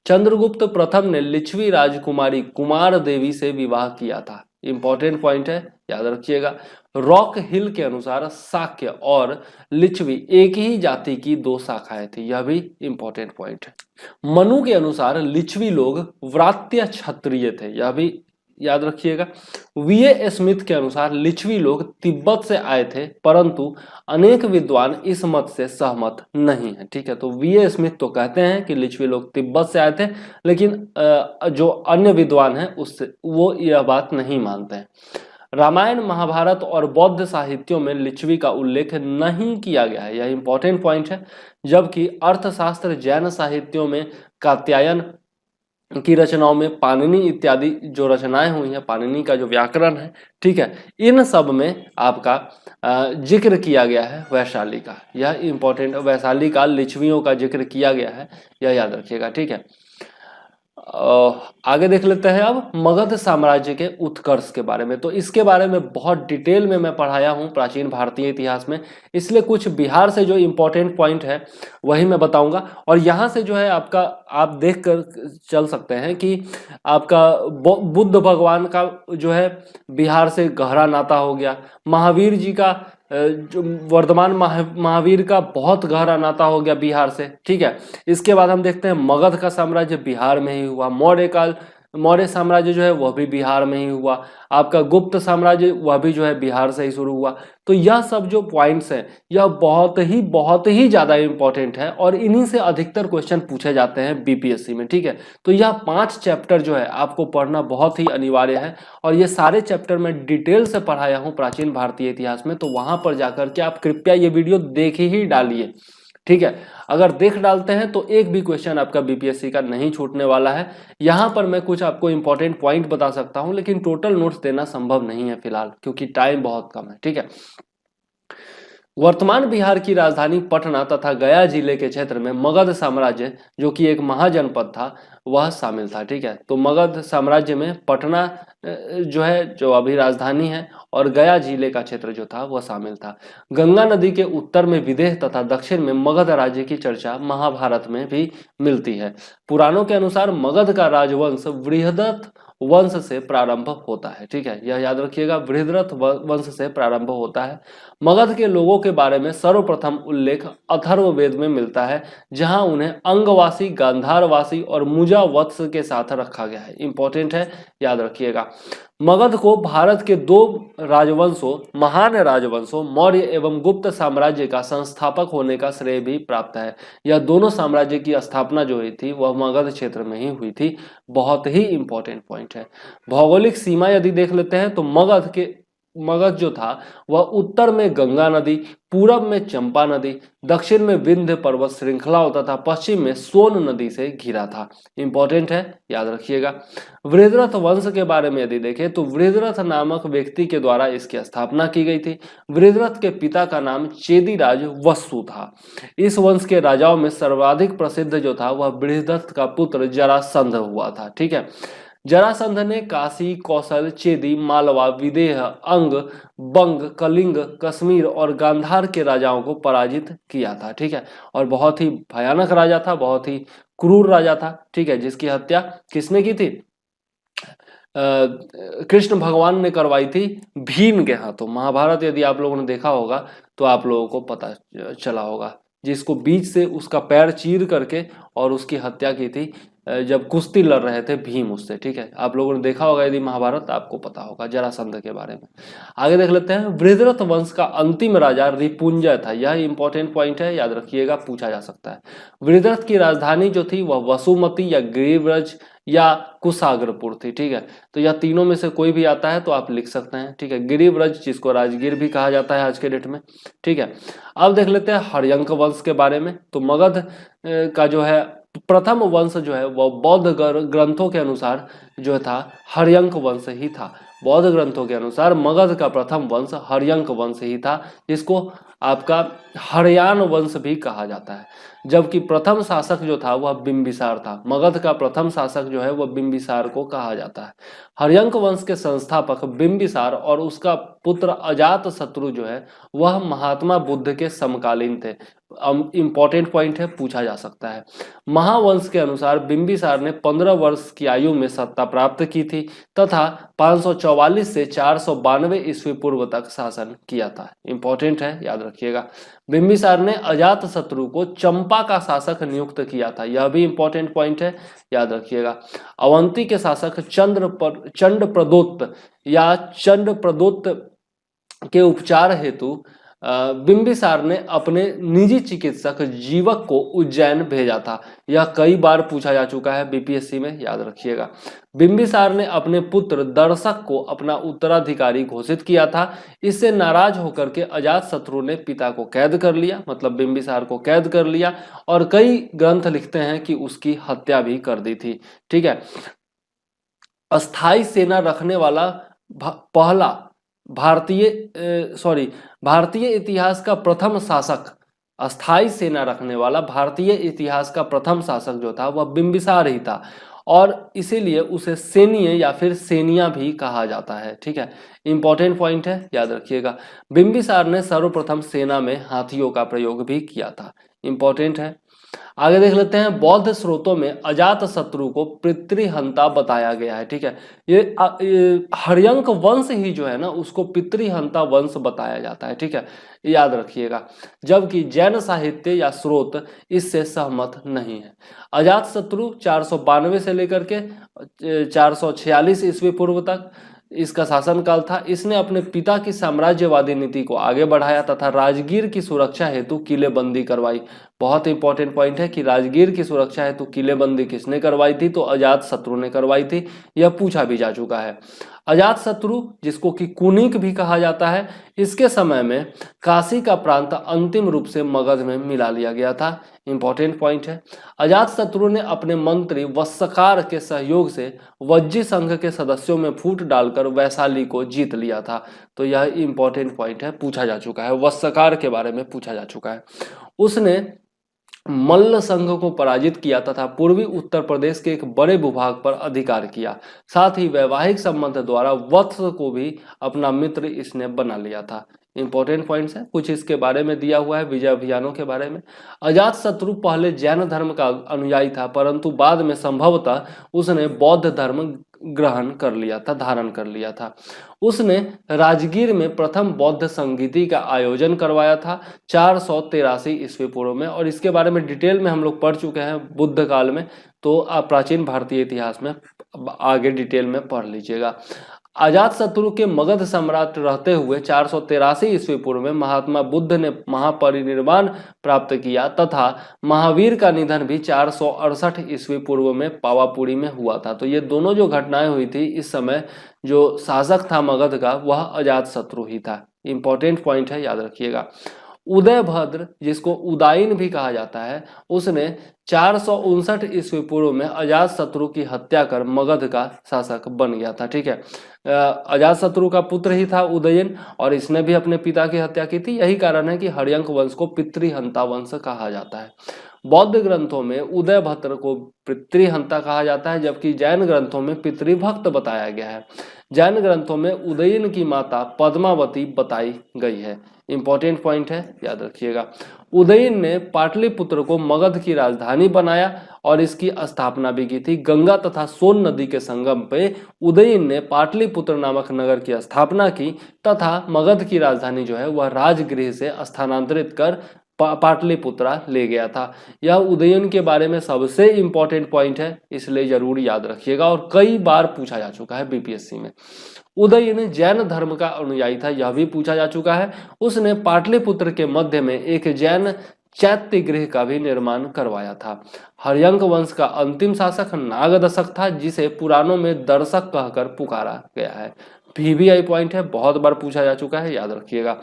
चंद्रगुप्त प्रथम ने लिच्छवी राजकुमारी कुमार देवी से विवाह किया था। इंपॉर्टेंट पॉइंट है, याद रखिएगा। रॉक हिल के अनुसार शाक्य और लिच्छवी एक ही जाति की 2 शाखाएं थी, यह भी इंपॉर्टेंट पॉइंट है। मनु के अनुसार लिच्छवी लोग व्रात्य क्षत्रिय थे, यह भी याद रखिएगा। वीए स्मिथ के अनुसार लिच्छवी लोग तिब्बत से आए थे, परंतु अनेक विद्वान इस मत से सहमत नहीं है। ठीक है, तो वीए स्मिथ तो कहते हैं कि लिच्छवी लोग तिब्बत से आए थे, लेकिन जो अन्य विद्वान हैं उससे वो यह बात नहीं मानते हैं। रामायण, महाभारत और बौद्ध साहित्यों में लिच्छवी का उल्लेख नहीं किया गया है, यह इंपॉर्टेंट पॉइंट है। जबकि अर्थशास्त्र, जैन साहित्यों में कात्यायन की रचनाओं में पाणिनि इत्यादि जो रचनाएं हुई हैं, पाणिनि का जो व्याकरण है, ठीक है, इन सब में आपका जिक्र किया गया है वैशाली का। यह इंपॉर्टेंट, वैशाली का लिच्छवियों का जिक्र किया गया है, यह याद रखिएगा। ठीक है, आगे देख लेते हैं अब मगध साम्राज्य के उत्कर्ष के बारे में। तो इसके बारे में बहुत डिटेल में मैं पढ़ाया हूं प्राचीन भारतीय इतिहास में, इसलिए कुछ बिहार से जो इंपॉर्टेंट पॉइंट है वही मैं बताऊंगा। और यहाँ से जो है आपका, आप देख कर चल सकते हैं कि आपका बुद्ध भगवान का जो है बिहार से गहरा नाता हो गया। महावीर जी का जो वर्धमान महावीर का बहुत गहरा नाता हो गया बिहार से। ठीक है, इसके बाद हम देखते हैं मगध का साम्राज्य बिहार में ही हुआ। मौर्य साम्राज्य जो है वह भी बिहार में ही हुआ। आपका गुप्त साम्राज्य वह भी जो है बिहार से ही शुरू हुआ। तो यह सब जो पॉइंट्स हैं यह बहुत ही ज्यादा इंपॉर्टेंट है और इन्हीं से अधिकतर क्वेश्चन पूछे जाते हैं बीपीएससी में। ठीक है, तो यह 5 चैप्टर जो है आपको पढ़ना बहुत ही अनिवार्य है और ये सारे चैप्टर मैं डिटेल से पढ़ाया हूँ प्राचीन भारतीय इतिहास में, तो वहां पर जाकर के आप कृपया ये वीडियो देख ही डालिए। ठीक है, अगर देख डालते हैं तो एक भी क्वेश्चन आपका बीपीएससी का नहीं छूटने वाला है। यहां पर मैं कुछ आपको इंपॉर्टेंट पॉइंट बता सकता हूं, लेकिन टोटल नोट्स देना संभव नहीं है फिलहाल, क्योंकि टाइम बहुत कम है। ठीक है, वर्तमान बिहार की राजधानी पटना तथा गया जिले के क्षेत्र में मगध साम्राज्य जो कि एक महाजनपद था वह शामिल था। ठीक है, तो मगध साम्राज्य में पटना जो है जो अभी राजधानी है और गया जिले का क्षेत्र जो था वह शामिल था। गंगा नदी के उत्तर में विदेह तथा दक्षिण में मगध राज्य की चर्चा महाभारत में भी मिलती है। पुराणों के अनुसार मगध का राजवंश बृहदत्त वंश से प्रारंभ होता है। ठीक है, यह याद रखिएगा, बृहदरथ वंश से प्रारंभ होता है। मगध के लोगों के बारे में सर्वप्रथम उल्लेख अथर्ववेद में मिलता है, जहां उन्हें अंगवासी, गांधारवासी और मुजावत्स के साथ रखा गया है। इंपॉर्टेंट है, याद रखिएगा। मगध को भारत के 2 राजवंशों, महान राजवंशों मौर्य एवं गुप्त साम्राज्य का संस्थापक होने का श्रेय भी प्राप्त है। यह दोनों साम्राज्य की स्थापना जो हुई थी वह मगध क्षेत्र में ही हुई थी। बहुत ही इंपॉर्टेंट पॉइंट है। भौगोलिक सीमा यदि देख लेते हैं तो मगध जो था वह उत्तर में गंगा नदी, पूरब में चंपा नदी, दक्षिण में विंध्य पर्वत श्रृंखलाओं तथा पश्चिम में सोन नदी से घिरा था। इंपॉर्टेंट है, याद रखिएगा। वृहद्रथ वंश के बारे में यदि देखें तो वृहद्रथ नामक व्यक्ति के द्वारा इसकी स्थापना की गई थी। वृहद्रथ के पिता का नाम चेदीराज वस्सु था। इस वंश के राजाओं में सर्वाधिक प्रसिद्ध जो था वह वृहद्रथ का पुत्र जरासंध हुआ था। ठीक है, जरासंध ने काशी, कौशल, चेदी, मालवा, विदेह, अंग, बंग, कलिंग, कश्मीर और गांधार के राजाओं को पराजित किया था। ठीक है, और बहुत ही भयानक राजा था, बहुत ही क्रूर राजा था। ठीक है, जिसकी हत्या किसने की थी? कृष्ण भगवान ने करवाई थी भीम के हाथों। महाभारत यदि आप लोगों ने देखा होगा तो आप लोगों को पता चला होगा, जिसको बीच से उसका पैर चीर करके और उसकी हत्या की थी जब कुश्ती लड़ रहे थे भीम उससे, ठीक है। आप लोगों ने देखा होगा यदि महाभारत, आपको पता होगा जरासंध के बारे में। आगे देख लेते हैं। वृषरथ वंश का अंतिम राजा रिपुंजय था। यह इंपॉर्टेंट पॉइंट है, याद रखिएगा, पूछा जा सकता है। वृषरथ की राजधानी जो थी वह वसुमती या गिरिव्रज या कुशाग्रपुर थी, ठीक है। तो यह तीनों में से कोई भी आता है तो आप लिख सकते हैं, ठीक है। गिरिव्रज, जिसको राजगीर भी कहा जाता है आज के डेट में, ठीक है। अब देख लेते हैं हर्यंक वंश के बारे में। तो मगध का जो है प्रथम वंश जो है वह बौद्ध ग्रंथों के अनुसार जो था हर्यंक वंश ही था। बौद्ध ग्रंथों के अनुसार मगध का प्रथम वंश हर्यंक वंश ही था, जिसको आपका हर्यान वंश भी कहा जाता है। जबकि प्रथम शासक जो था वह बिंबिसार था। मगध का प्रथम शासक जो है वह बिंबिसार को कहा जाता है। हर्यंक वंश के संस्थापक बिंबिसार और उसका पुत्र अजात शत्रु जो है वह महात्मा बुद्ध के समकालीन थे। इंपॉर्टेंट पॉइंट है, पूछा जा सकता है। महावंश के अनुसार बिंबिसार ने 15 वर्ष की आयु में सत्ता प्राप्त की थी तथा 544 से 492 ईस्वी पूर्व तक शासन किया था। इंपॉर्टेंट है, याद रखिएगा। बिंबिसार ने अजात शत्रु को चंपा का शासक नियुक्त किया था। यह भी इंपॉर्टेंट पॉइंट है, याद रखिएगा। अवंती के शासक चंड प्रदोत्त या चंड प्रदोत्त के उपचार हेतु बिंबिसार ने अपने निजी चिकित्सक जीवक को उज्जैन भेजा था। यह कई बार पूछा जा चुका है बीपीएससी में, याद रखिएगा। बिंबिसार ने अपने पुत्र दर्शक को अपना उत्तराधिकारी घोषित किया था। इससे नाराज होकर के अजातशत्रु ने पिता को कैद कर लिया, मतलब बिंबिसार को कैद कर लिया, और कई ग्रंथ लिखते हैं कि उसकी हत्या भी कर दी थी, ठीक है। अस्थाई सेना रखने वाला पहला भारतीय इतिहास का प्रथम शासक, अस्थाई सेना रखने वाला भारतीय इतिहास का प्रथम शासक जो था वह बिंबिसार ही था, और इसीलिए उसे सेनीय या फिर सेनिया भी कहा जाता है, ठीक है। इंपॉर्टेंट पॉइंट है, याद रखिएगा। बिंबिसार ने सर्वप्रथम सेना में हाथियों का प्रयोग भी किया था। इंपॉर्टेंट है। आगे देख लेते हैं। बौद्ध स्रोतों में अजात शत्रु को पितृहंता बताया गया है, ठीक है। ये हर्यंक वंश ही जो है ना उसको पितृहंता वंश बताया जाता है, ठीक है, याद रखिएगा। जबकि जैन साहित्य या स्रोत इससे सहमत नहीं है। अजात शत्रु 492 से लेकर के 446 ईस्वी पूर्व तक इसका शासनकाल था। इसने अपने पिता की साम्राज्यवादी नीति को आगे बढ़ाया तथा राजगीर की सुरक्षा हेतु किलेबंदी करवाई। बहुत इंपॉर्टेंट पॉइंट है कि राजगीर की सुरक्षा हेतु किलेबंदी किसने करवाई थी, तो अजात शत्रु ने करवाई थी। यह पूछा भी जा चुका है। अजात शत्रु, जिसको कि कुनिक भी कहा जाता है, इसके समय में काशी का प्रांत अंतिम रूप से मगध में मिला लिया गया था। इंपॉर्टेंट पॉइंट है। अजात शत्रु ने अपने मंत्री वत्सकार के सहयोग से वज्जी संघ के सदस्यों में फूट डालकर वैशाली को जीत लिया था। तो यह इंपॉर्टेंट पॉइंट है, पूछा जा चुका है। वत्सकार के बारे में पूछा जा चुका है। उसने मल्ल संघ को पराजित किया तथा पूर्वी उत्तर प्रदेश के एक बड़े भूभाग पर अधिकार किया। साथ ही वैवाहिक संबंध द्वारा वत्स को भी अपना मित्र इसने बना लिया था। इंपॉर्टेंट पॉइंट्स है, कुछ इसके बारे में दिया हुआ है, विजय अभियानों के बारे में। अजात शत्रु पहले जैन धर्म का अनुयायी था, परंतु बाद में संभवतः उसने बौद्ध धर्म ग्रहण कर लिया था, धारण कर लिया था। उसने राजगीर में प्रथम बौद्ध संगीति का आयोजन करवाया था 483 ईस्वी पूर्व में, और इसके बारे में डिटेल में हम लोग पढ़ चुके हैं बुद्ध काल में। तो आप प्राचीन भारतीय इतिहास में आगे डिटेल में पढ़ लीजिएगा। अजात शत्रु के मगध सम्राट रहते हुए 483 ईस्वी पूर्व में महात्मा बुद्ध ने महापरिनिर्वाण प्राप्त किया तथा महावीर का निधन भी 468 ईस्वी पूर्व में पावापुरी में हुआ था। तो ये दोनों जो घटनाएं हुई थी, इस समय जो शासक था मगध का वह अजात शत्रु ही था। इंपॉर्टेंट पॉइंट है, याद रखिएगा। उदयभद्र, जिसको उदायन भी कहा जाता है, उसने 459 ईस्वी पूर्व में अजात शत्रु की हत्या कर मगध का शासक बन गया था, ठीक है। अजात शत्रु का पुत्र ही था उदयन, और इसने भी अपने पिता की हत्या की थी। यही कारण है कि हर्यंक वंश को पितृहंता वंश कहा जाता है। बौद्ध ग्रंथों में उदयभद्र को पितृहंता कहा जाता है, जबकि जैन ग्रंथों में पितृभक्त बताया गया है। जैन ग्रंथों में उदयन की माता पद्मावती बताई गई है। इंपॉर्टेंट पॉइंट है, याद रखिएगा। उदयन ने पाटलिपुत्र को मगध की राजधानी बनाया और इसकी स्थापना भी की थी। गंगा तथा सोन नदी के संगम पे उदयन ने पाटलिपुत्र नामक नगर की स्थापना की तथा मगध की राजधानी जो है वह राजगृह से स्थानांतरित कर पाटलिपुत्रा ले गया था। यह उदयन के बारे में सबसे इंपॉर्टेंट पॉइंट है, इसलिए जरूर याद रखिएगा और कई बार पूछा जा चुका है बीपीएससी में। उदयन जैन धर्म का अनुयायी था, यह भी पूछा जा चुका है। उसने पाटलिपुत्र के मध्य में एक जैन चैत्य गृह का भी निर्माण करवाया था। हर्यंक वंश का अंतिम शासक नागदशक था, जिसे पुराणों में दर्शक कहकर पुकारा गया है। वीवीआई पॉइंट है, बहुत बार पूछा जा चुका है, याद रखिएगा।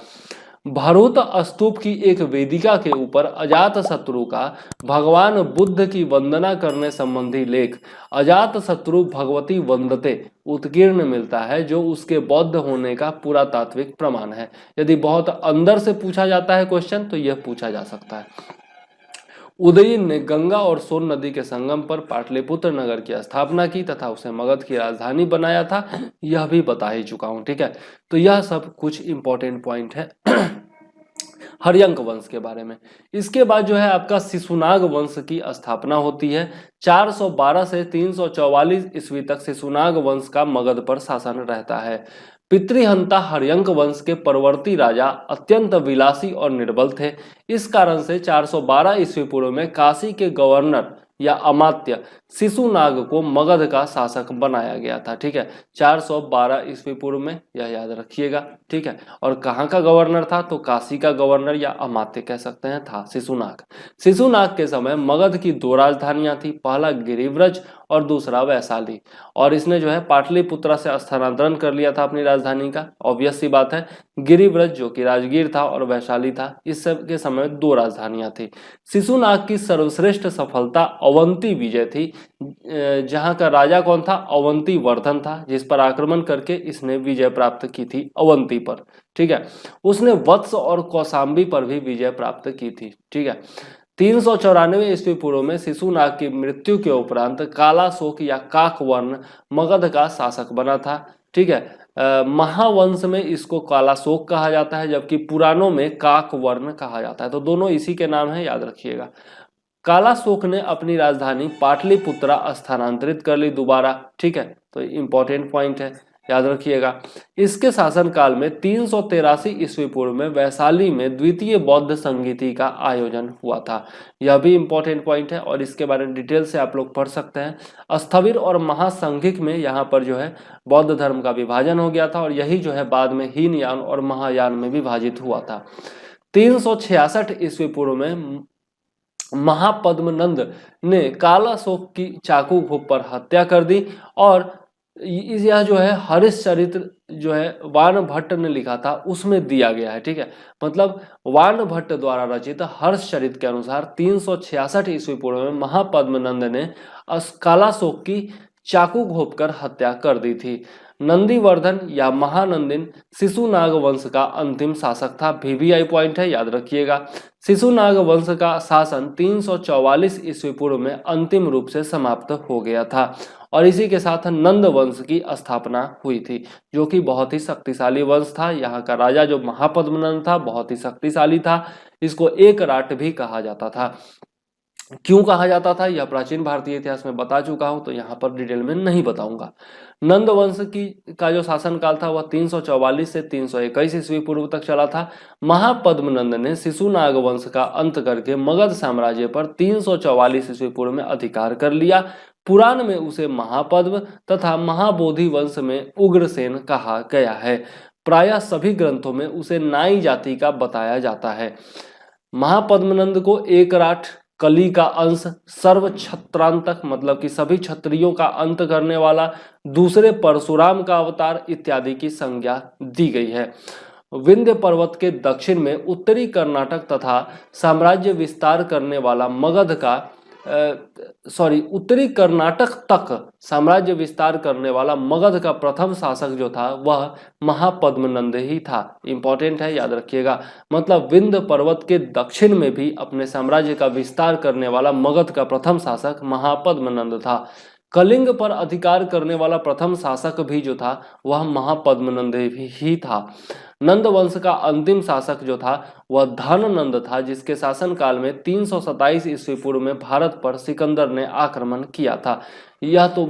भरूत स्तूप की एक वेदिका के ऊपर अजात शत्रु का भगवान बुद्ध की वंदना करने संबंधी लेख अजात शत्रु भगवती वंदते उत्कीर्ण मिलता है, जो उसके बौद्ध होने का पूरा तात्विक प्रमाण है। यदि बहुत अंदर से पूछा जाता है क्वेश्चन तो यह पूछा जा सकता है। उदयन ने गंगा और सोन नदी के संगम पर पाटलिपुत्र नगर की स्थापना की तथा उसे मगध की राजधानी बनाया था, यह भी बता ही चुका हूं। ठीक है, तो यह सब कुछ इंपॉर्टेंट पॉइंट है हर्यंक वंश के बारे में। इसके बाद जो है आपका शिशुनाग वंश की स्थापना होती है। 412 से 344 ईस्वी तक शिशुनाग वंश का मगध पर शासन रहता है। पितृहंता हर्यंक वंश के परवर्ती राजा अत्यंत विलासी और निर्बल थे। इस कारण से 412 ईस्वी पूर्व में काशी के गवर्नर या अमात्य शिशुनाग को मगध का शासक बनाया गया था। ठीक है, 412 ईस्वी पूर्व में, यह याद रखिएगा। ठीक है, और कहाँ का गवर्नर था, तो काशी का गवर्नर या अमात्य कह सकते हैं था शिशुनाग। शिशुनाग के समय मगध की दो राजधानियां थी, पहला गिरिव्रज और दूसरा वैशाली। और इसने जो है पाटलिपुत्रा से स्थानांतरण कर लिया था अपनी राजधानी का। ऑब्वियस सी बात है, गिरिव्रज जो कि राजगीर था और वैशाली था, इस सब के समय दो राजधानियां थी। शिशुनाग की सर्वश्रेष्ठ सफलता अवंती विजय थी, जहां का राजा कौन था, अवंती वर्धन था, जिस पर आक्रमण करके इसने विजय प्राप्त की थी अवंती पर। ठीक है, उसने वत्स और कौशाम्बी पर भी विजय प्राप्त की थी। ठीक है, 394 ईस्वी पूर्व में शिशुनाग की मृत्यु के उपरांत कालाशोक या काकवर्ण मगध का शासक बना था। ठीक है, महावंश में इसको कालाशोक कहा जाता है, जबकि पुराणों में काकवर्ण कहा जाता है, तो दोनों इसी के नाम है, याद रखिएगा। कालाशोक ने अपनी राजधानी पाटलिपुत्रा स्थानांतरित कर ली दोबारा। ठीक है, तो इंपॉर्टेंट पॉइंट है, याद रखिएगा। इसके शासनकाल में 383 ईस्वी पूर्व में वैशाली में द्वितीय बौद्ध संगीति का आयोजन हुआ था। यह भी इंपॉर्टेंट पॉइंट है और इसके बारे में डिटेल से आप लोग पढ़ सकते हैं। स्थविर और महासंघिक में यहाँ पर जो है बौद्ध धर्म का विभाजन हो गया था और यही जो है बाद में हीनयान और महायान में विभाजित हुआ था। 366 ईस्वी पूर्व में महापद्मनंद ने कालाशोक की चाकू घोप पर हत्या कर दी और यह जो है हरिश्चरित्र जो है वान भट्ट ने लिखा था उसमें दिया गया है। ठीक है, मतलब वान भट्ट द्वारा रचित हर्षचरित के अनुसार 366 ईस्वी पूर्व में महापद्मनंद ने कालाशोक की चाकू घोंपकर हत्या कर दी थी। नंदीवर्धन या महानंदिन शिशुनाग वंश का अंतिम शासक था। वीवीआई पॉइंट है, याद रखिएगा। शिशुनाग वंश का शासन 344 ईस्वी पूर्व में अंतिम रूप से समाप्त हो गया था और इसी के साथ नंद वंश की स्थापना हुई थी, जो कि बहुत ही शक्तिशाली वंश था। यहाँ का राजा जो महापद्मनंद था बहुत ही शक्तिशाली था, इसको एक राट भी कहा जाता था। क्यों कहा जाता था यह प्राचीन भारतीय इतिहास में बता चुका हूं, तो यहाँ पर डिटेल में नहीं बताऊंगा। नंद वंश की का जो शासनकाल था वह 344 से 321 ईस्वी पूर्व तक चला था। महापद्मनंद ने शिशुनाग वंश का अंत करके मगध साम्राज्य पर 344 ईस्वी पूर्व में अधिकार कर लिया। पुराण में उसे महापद्म तथा महाबोधि वंश में उग्रसेन कहा गया है। प्रायः सभी ग्रंथों में उसे नाई जाति का बताया जाता है। महापद्मनंद को एक राठ, कली का अंश, सर्व छत्रांतक मतलब कि सभी क्षत्रियों का अंत करने वाला, दूसरे परशुराम का अवतार इत्यादि की संज्ञा दी गई है। विंध्य पर्वत के दक्षिण में उत्तरी कर्नाटक तथा साम्राज्य विस्तार करने वाला मगध का उत्तरी कर्नाटक तक साम्राज्य विस्तार करने वाला मगध का प्रथम शासक जो था वह महापद्मनंद ही था। इंपॉर्टेंट है, याद रखिएगा। मतलब विंध्य पर्वत के दक्षिण में भी अपने साम्राज्य का विस्तार करने वाला मगध का प्रथम शासक महापद्मनंद था। कलिंग पर अधिकार करने वाला प्रथम शासक भी जो था वह महापद्मनंद ही था। नंद वंश का अंतिम शासक जो था वह धननंद था, जिसके शासनकाल में 327 ईस्वी पूर्व में भारत पर सिकंदर ने आक्रमण किया था। यह तो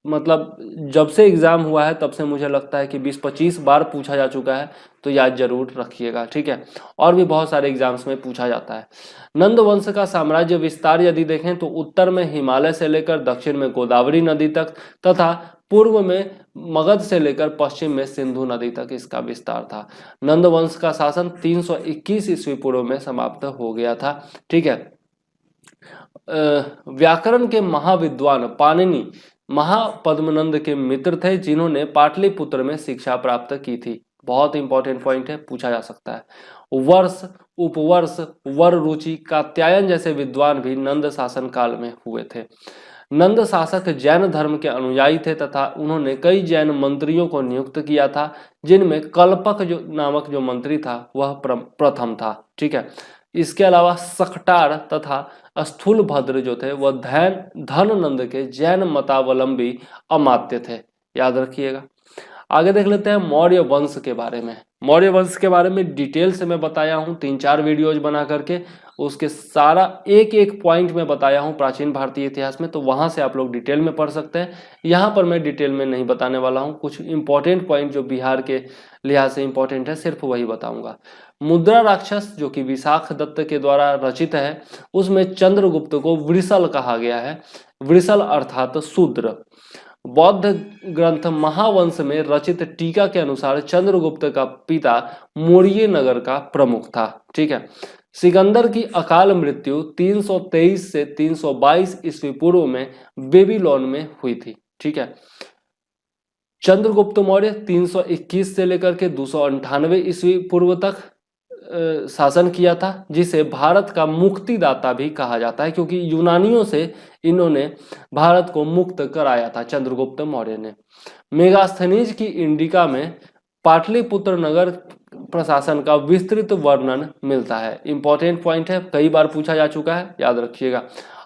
मतलब जब से एग्जाम हुआ है तब से मुझे लगता है कि 20-25 बार पूछा जा चुका है, तो याद जरूर रखिएगा, ठीक है। और भी बहुत सारे एग्जाम्स में पूछा जाता है। नंद वंश का साम्राज्य विस्तार यदि देखें तो उत्तर में हिमालय से लेकर दक्षिण में गोदावरी नदी तक तथा पूर्व में मगध से लेकर पश्चिम में सिंधु नदी तक इसका विस्तार था। नंद वंश का शासन 321 ईस्वी पूर्व में समाप्त हो गया था, ठीक है। व्याकरण के महाविद्वान पाणिनि महापद्मनंद के मित्र थे, जिन्होंने पाटलिपुत्र में शिक्षा प्राप्त की थी। बहुत इंपॉर्टेंट पॉइंट है, पूछा जा सकता है। वर्ष, उपवर्ष, वर रुचि, कात्यायन जैसे विद्वान भी नंद शासन काल में हुए थे। नंद शासक जैन धर्म के अनुयायी थे तथा उन्होंने कई जैन मंत्रियों को नियुक्त किया था, जिनमें कल्पक जो नामक जो मंत्री था वह प्रथम था, ठीक है। इसके अलावा सकटार तथा स्थूलभद्र जो थे वह धननंद के जैन मतावलंबी अमात्य थे, याद रखिएगा। आगे देख लेते हैं मौर्य वंश के बारे में। मौर्य वंश के बारे में डिटेल से मैं बताया हूँ 3-4 वीडियोज बना करके, उसके सारा एक एक पॉइंट में बताया हूँ प्राचीन भारतीय इतिहास में, तो वहां से आप लोग डिटेल में पढ़ सकते हैं। यहाँ पर मैं डिटेल में नहीं बताने वाला हूँ, कुछ इंपॉर्टेंट पॉइंट जो बिहार के लिहाज से इंपॉर्टेंट है सिर्फ वही बताऊंगा। मुद्रा राक्षस जो कि विशाख दत्त के द्वारा रचित है, उसमें चंद्रगुप्त को वृषल कहा गया है, वृषल अर्थात शूद्र। बौद्ध ग्रंथ महावंश में रचित टीका के अनुसार चंद्रगुप्त का पिता मौर्य नगर का प्रमुख था, ठीक है। सिकंदर की अकाल मृत्यु 323 से 322 ईस्वी पूर्व में बेबीलोन में हुई थी, ठीक है। चंद्रगुप्त मौर्य 321 से लेकर के 298 ईस्वी पूर्व तक शासन किया था, जिसे भारत का मुक्तिदाता भी कहा जाता है, क्योंकि यूनानियों से इन्होंने भारत को मुक्त कराया था चंद्रगुप्त मौर्य ने। मेगास्थनीज की इंडिका में पाटलिपुत्र नगर प्रशासन का विस्तृत वर्णन मिलता है। इंपॉर्टेंट पॉइंट है, कई बार पूछा जा चुका है, याद रखिएगा।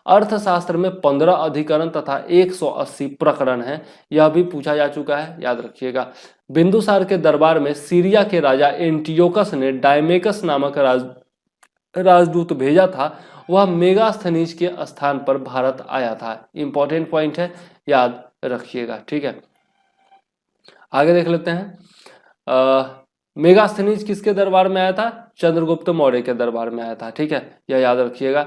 अर्थशास्त्र में 15 अधिकरण तथा 180 प्रकरण है, यह भी पूछा जा चुका है, याद रखिएगा। बिंदुसार के दरबार में सीरिया के राजा एंटियोकस ने डायमेकस नामक राजदूत भेजा था, वह मेगास्थनीज के स्थान पर भारत आया था। इंपॉर्टेंट पॉइंट है, याद रखिएगा, ठीक है। आगे देख लेते हैं। मेगास्थनीज किसके दरबार में आया था? चंद्रगुप्त मौर्य के दरबार में आया था, ठीक है, यह याद रखिएगा।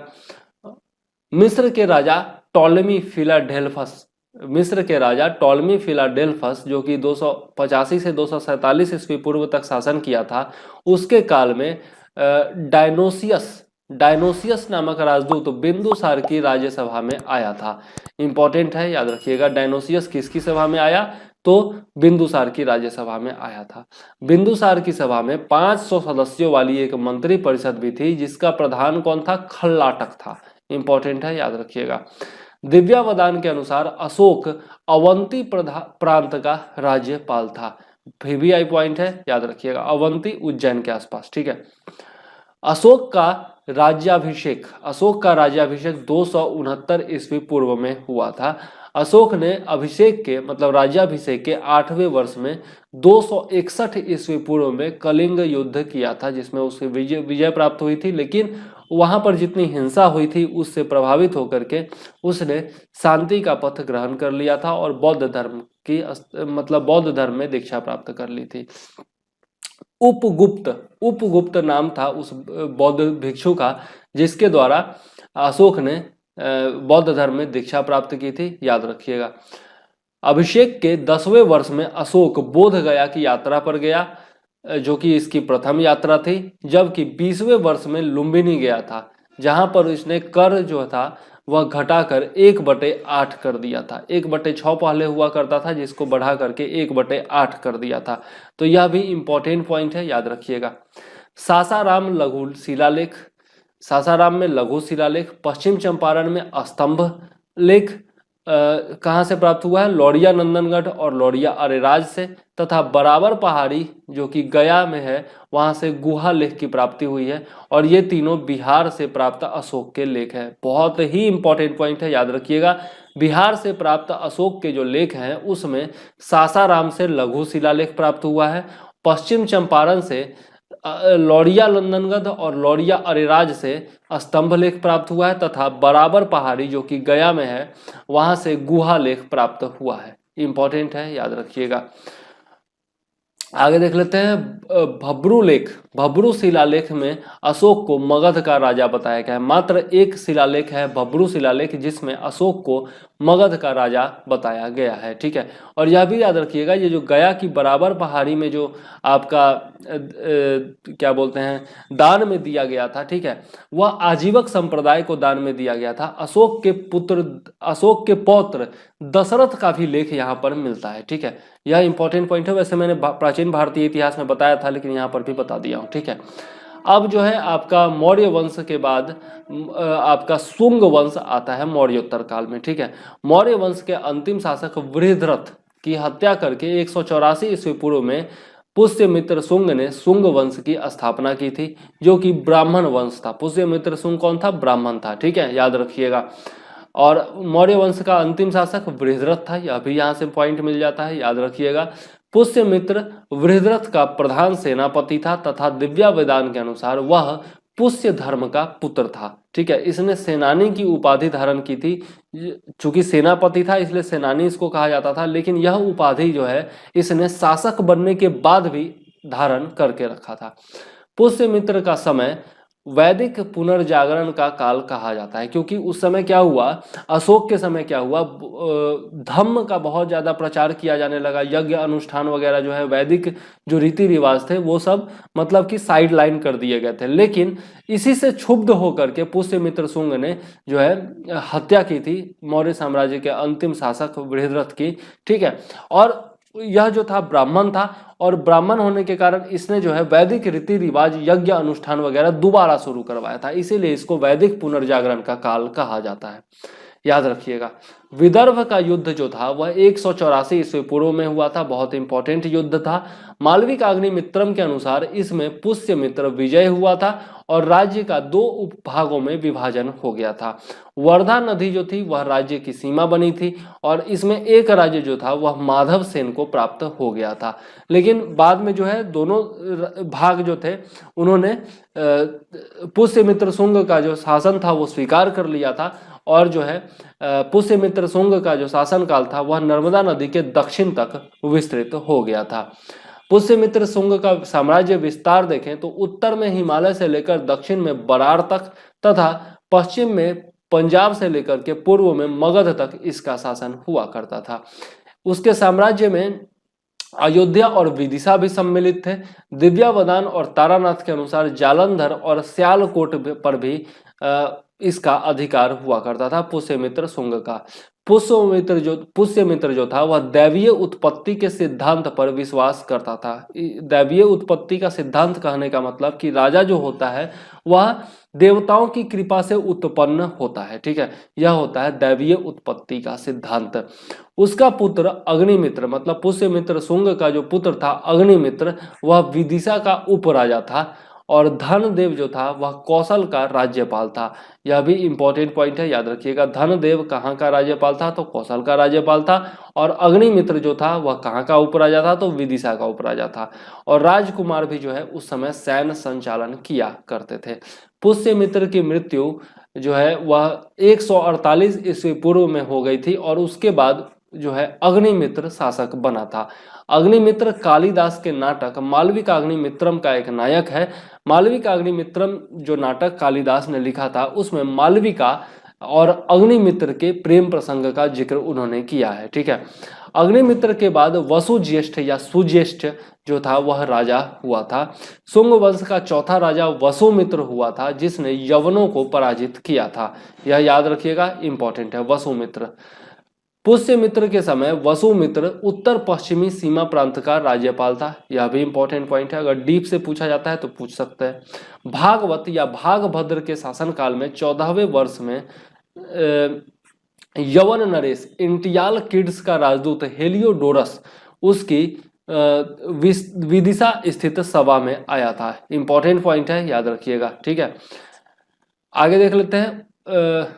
मिस्र के राजा टॉलमी फिलाडेल्फस, मिस्र के राजा टॉलमी फिलाडेल्फस जो कि 285 से 247 ईस्वी पूर्व तक शासन किया था, उसके काल में डायनोसियस नामक राजदूत बिंदुसार की राज्यसभा में आया था। इंपॉर्टेंट है, याद रखिएगा। डायनोसियस किसकी सभा में आया? तो बिंदुसार की राज्यसभा में आया था। बिंदुसार की सभा में 500 सदस्यों वाली एक मंत्री परिषद भी थी, जिसका प्रधान कौन था? खल्लाटक था। इंपॉर्टेंट है, याद रखिएगा। दिव्यावदान के अनुसार अशोक अवंती प्रांत का राज्यपाल था। VVI पॉइंट है, याद रखिएगा। अवंती उज्जैन के आसपास, ठीक है। अशोक का राज्याभिषेक 269 ईस्वी पूर्व में हुआ था। अशोक ने अभिषेक के मतलब राज्याभिषेक के 8वें वर्ष में 261 ईस्वी पूर्व में कलिंग युद्ध किया था, जिसमें उसे विजय प्राप्त हुई थी। लेकिन वहां पर जितनी हिंसा हुई थी उससे प्रभावित होकर के उसने शांति का पथ ग्रहण कर लिया था और बौद्ध धर्म में दीक्षा प्राप्त कर ली थी। उपगुप्त नाम था उस बौद्ध भिक्षु का, जिसके द्वारा अशोक ने बौद्ध धर्म में दीक्षा प्राप्त की थी, याद रखिएगा। अभिषेक के 10वें वर्ष में अशोक बोध गया की यात्रा पर गया, जो कि इसकी प्रथम यात्रा थी, जबकि 20वें वर्ष में लुम्बिनी गया था, जहां पर इसने कर जो था वह घटाकर 1/8 कर दिया था। 1/6 पहले हुआ करता था, जिसको बढ़ा करके 1/8 कर दिया था। तो यह भी इंपॉर्टेंट पॉइंट है, याद रखिएगा। सासाराम में लघु शिलालेख, पश्चिम चंपारण में स्तंभ लेख कहाँ से प्राप्त हुआ है? लौरिया नंदनगढ़ और लौरिया अरेराज से, तथा बराबर पहाड़ी जो कि गया में है वहां से गुहा लेख की प्राप्ति हुई है। और ये तीनों बिहार से प्राप्त अशोक के लेख हैं। बहुत ही इंपॉर्टेंट पॉइंट है, याद रखिएगा। बिहार से प्राप्त अशोक के जो लेख हैं उसमें सासाराम से लघु शिलालेख प्राप्त हुआ है, पश्चिम चंपारण से लौरिया नंदनगढ़ और लौरिया अरेराज से स्तंभ लेख प्राप्त हुआ है, तथा बराबर पहाड़ी जो कि गया में है वहां से गुहा लेख प्राप्त हुआ है। इंपॉर्टेंट है, याद रखिएगा। आगे देख लेते हैं भब्रू लेख। भब्रू शिलालेख में अशोक को मगध का राजा बताया गया है। मात्र एक शिलालेख है भब्रू शिलालेख जिसमें अशोक को मगध का राजा बताया गया है, ठीक है। और यह भी याद रखिएगा, ये जो गया की बराबर पहाड़ी में जो आपका क्या बोलते हैं दान में दिया गया था, ठीक है, वह आजीवक संप्रदाय को दान में दिया गया था। अशोक के पौत्र दशरथ का भी लेख यहाँ पर मिलता है, ठीक है। यह इंपॉर्टेंट पॉइंट है, वैसे मैंने प्राचीन भारतीय इतिहास में बताया था लेकिन यहाँ पर भी बता दिया हूँ, ठीक है। अब जो है आपका मौर्य वंश के बाद आपका शुंग वंश आता है मौर्योत्तर काल में, ठीक है। मौर्य वंश के अंतिम शासक वृहद्रथ की हत्या करके 184 ईस्वी पूर्व में पुष्यमित्र शुंग ने शुंग वंश की स्थापना की थी, जो कि ब्राह्मण वंश था। पुष्यमित्र शुंग कौन था? ब्राह्मण था, ठीक है, याद रखिएगा। और मौर्य वंश का अंतिम शासक वृहद्रथ था, यह भी यहाँ से पॉइंट मिल जाता है, याद रखिएगा। पुष्यमित्र वृहद्रथ का प्रधान सेनापति था तथा दिव्या वेदान के अनुसार वह पुष्य धर्म का पुत्र था, ठीक है। इसने सेनानी की उपाधि धारण की थी, चूंकि सेनापति था इसलिए सेनानी इसको कहा जाता था, लेकिन यह उपाधि जो है इसने शासक बनने के बाद भी धारण करके रखा था। पुष्यमित्र का समय वैदिक पुनर्जागरण का काल कहा जाता है, क्योंकि उस समय क्या हुआ, अशोक के समय क्या हुआ, धम्म का बहुत ज्यादा प्रचार किया जाने लगा। यज्ञ अनुष्ठान वगैरह जो है वैदिक जो रीति रिवाज थे वो सब मतलब कि साइड लाइन कर दिए गए थे। लेकिन इसी से क्षुब्ध होकर के पुष्यमित्र शुंग ने जो है हत्या की थी मौर्य साम्राज्य के अंतिम शासक वृहद्रथ की, ठीक है। और यह जो था ब्राह्मण था, और ब्राह्मण होने के कारण इसने जो है वैदिक रीति रिवाज यज्ञ अनुष्ठान वगैरह दोबारा शुरू करवाया था, इसीलिए इसको वैदिक पुनर्जागरण का काल कहा जाता है, याद रखिएगा। विदर्भ का युद्ध जो था वह 184 ईस्वी पूर्व में हुआ था, बहुत इंपॉर्टेंट युद्ध था। मालविक अग्निमित्रम के अनुसार इसमें पुष्यमित्र विजय हुआ था और राज्य का 2 उपभागों में विभाजन हो गया था। वर्धा नदी जो थी वह राज्य की सीमा बनी थी और इसमें एक राज्य जो था वह माधव सेन को प्राप्त हो गया था। लेकिन बाद में जो है दोनों भाग जो थे उन्होंने पुष्यमित्र शुंग का जो शासन था वो स्वीकार कर लिया था, और जो है पुष्यमित्र शुंग का जो शासनकाल था वह नर्मदा नदी के दक्षिण तक विस्तृत हो गया था। पुष्यमित्र शुंग का साम्राज्य विस्तार देखें तो उत्तर में हिमालय से लेकर दक्षिण में बरार तक तथा पश्चिम में पंजाब से लेकर के पूर्व में मगध तक इसका शासन हुआ करता था। उसके साम्राज्य में अयोध्या और विदिशा भी सम्मिलित थे। दिव्यावदान और तारानाथ के अनुसार जालंधर और सियालकोट पर भी इसका अधिकार हुआ करता था पुष्यमित्र शुंग का। पुष्यमित्र जो था वह दैवीय उत्पत्ति के सिद्धांत पर विश्वास करता था। दैवीय उत्पत्ति का सिद्धांत कहने का मतलब कि राजा जो होता है वह देवताओं की कृपा से उत्पन्न होता है, ठीक है, यह होता है दैवीय उत्पत्ति का सिद्धांत। उसका पुत्र अग्निमित्र मतलब पुष्यमित्र शुंग का जो पुत्र था अग्निमित्र वह विदिशा का उपराजा था, और धनदेव जो था वह कौशल का राज्यपाल था। यह भी इंपॉर्टेंट पॉइंट है, याद रखिएगा। धनदेव कहाँ का राज्यपाल था? तो कौशल का राज्यपाल था। और अग्निमित्र जो था वह कहाँ का उपराजा था? तो विदिशा का उपराजा था। और राजकुमार भी जो है उस समय सैन्य संचालन किया करते थे। पुष्यमित्र की मृत्यु जो है वह 148 ईस्वी पूर्व में हो गई थी और उसके बाद जो है अग्निमित्र शासक बना था। अग्निमित्र कालिदास के नाटक मालविका अग्निमित्रम का एक नायक है। मालविका अग्निमित्रम जो नाटक कालिदास ने लिखा था उसमें मालविका और अग्निमित्र के प्रेम प्रसंग का जिक्र उन्होंने किया है, ठीक है। अग्निमित्र के बाद वसुज्येष्ठ या सुज्येष्ठ जो था वह राजा हुआ था। शुंग वंश का चौथा राजा वसुमित्र हुआ था जिसने यवनों को पराजित किया था। यह याद रखिएगा, इंपॉर्टेंट है वसुमित्र। पुष्यमित्र के समय वसुमित्र उत्तर पश्चिमी सीमा प्रांत का राज्यपाल था। यह भी इंपॉर्टेंट पॉइंट है, अगर डीप से पूछा जाता है तो पूछ सकते हैं। भागवत या भागभद्र के शासनकाल में 14वें वर्ष में यवन नरेश इंटियाल किड्स का राजदूत हेलियोडोरस उसकी विदिशा स्थित सभा में आया था। इंपॉर्टेंट पॉइंट है, याद रखिएगा, ठीक है। आगे देख लेते हैं।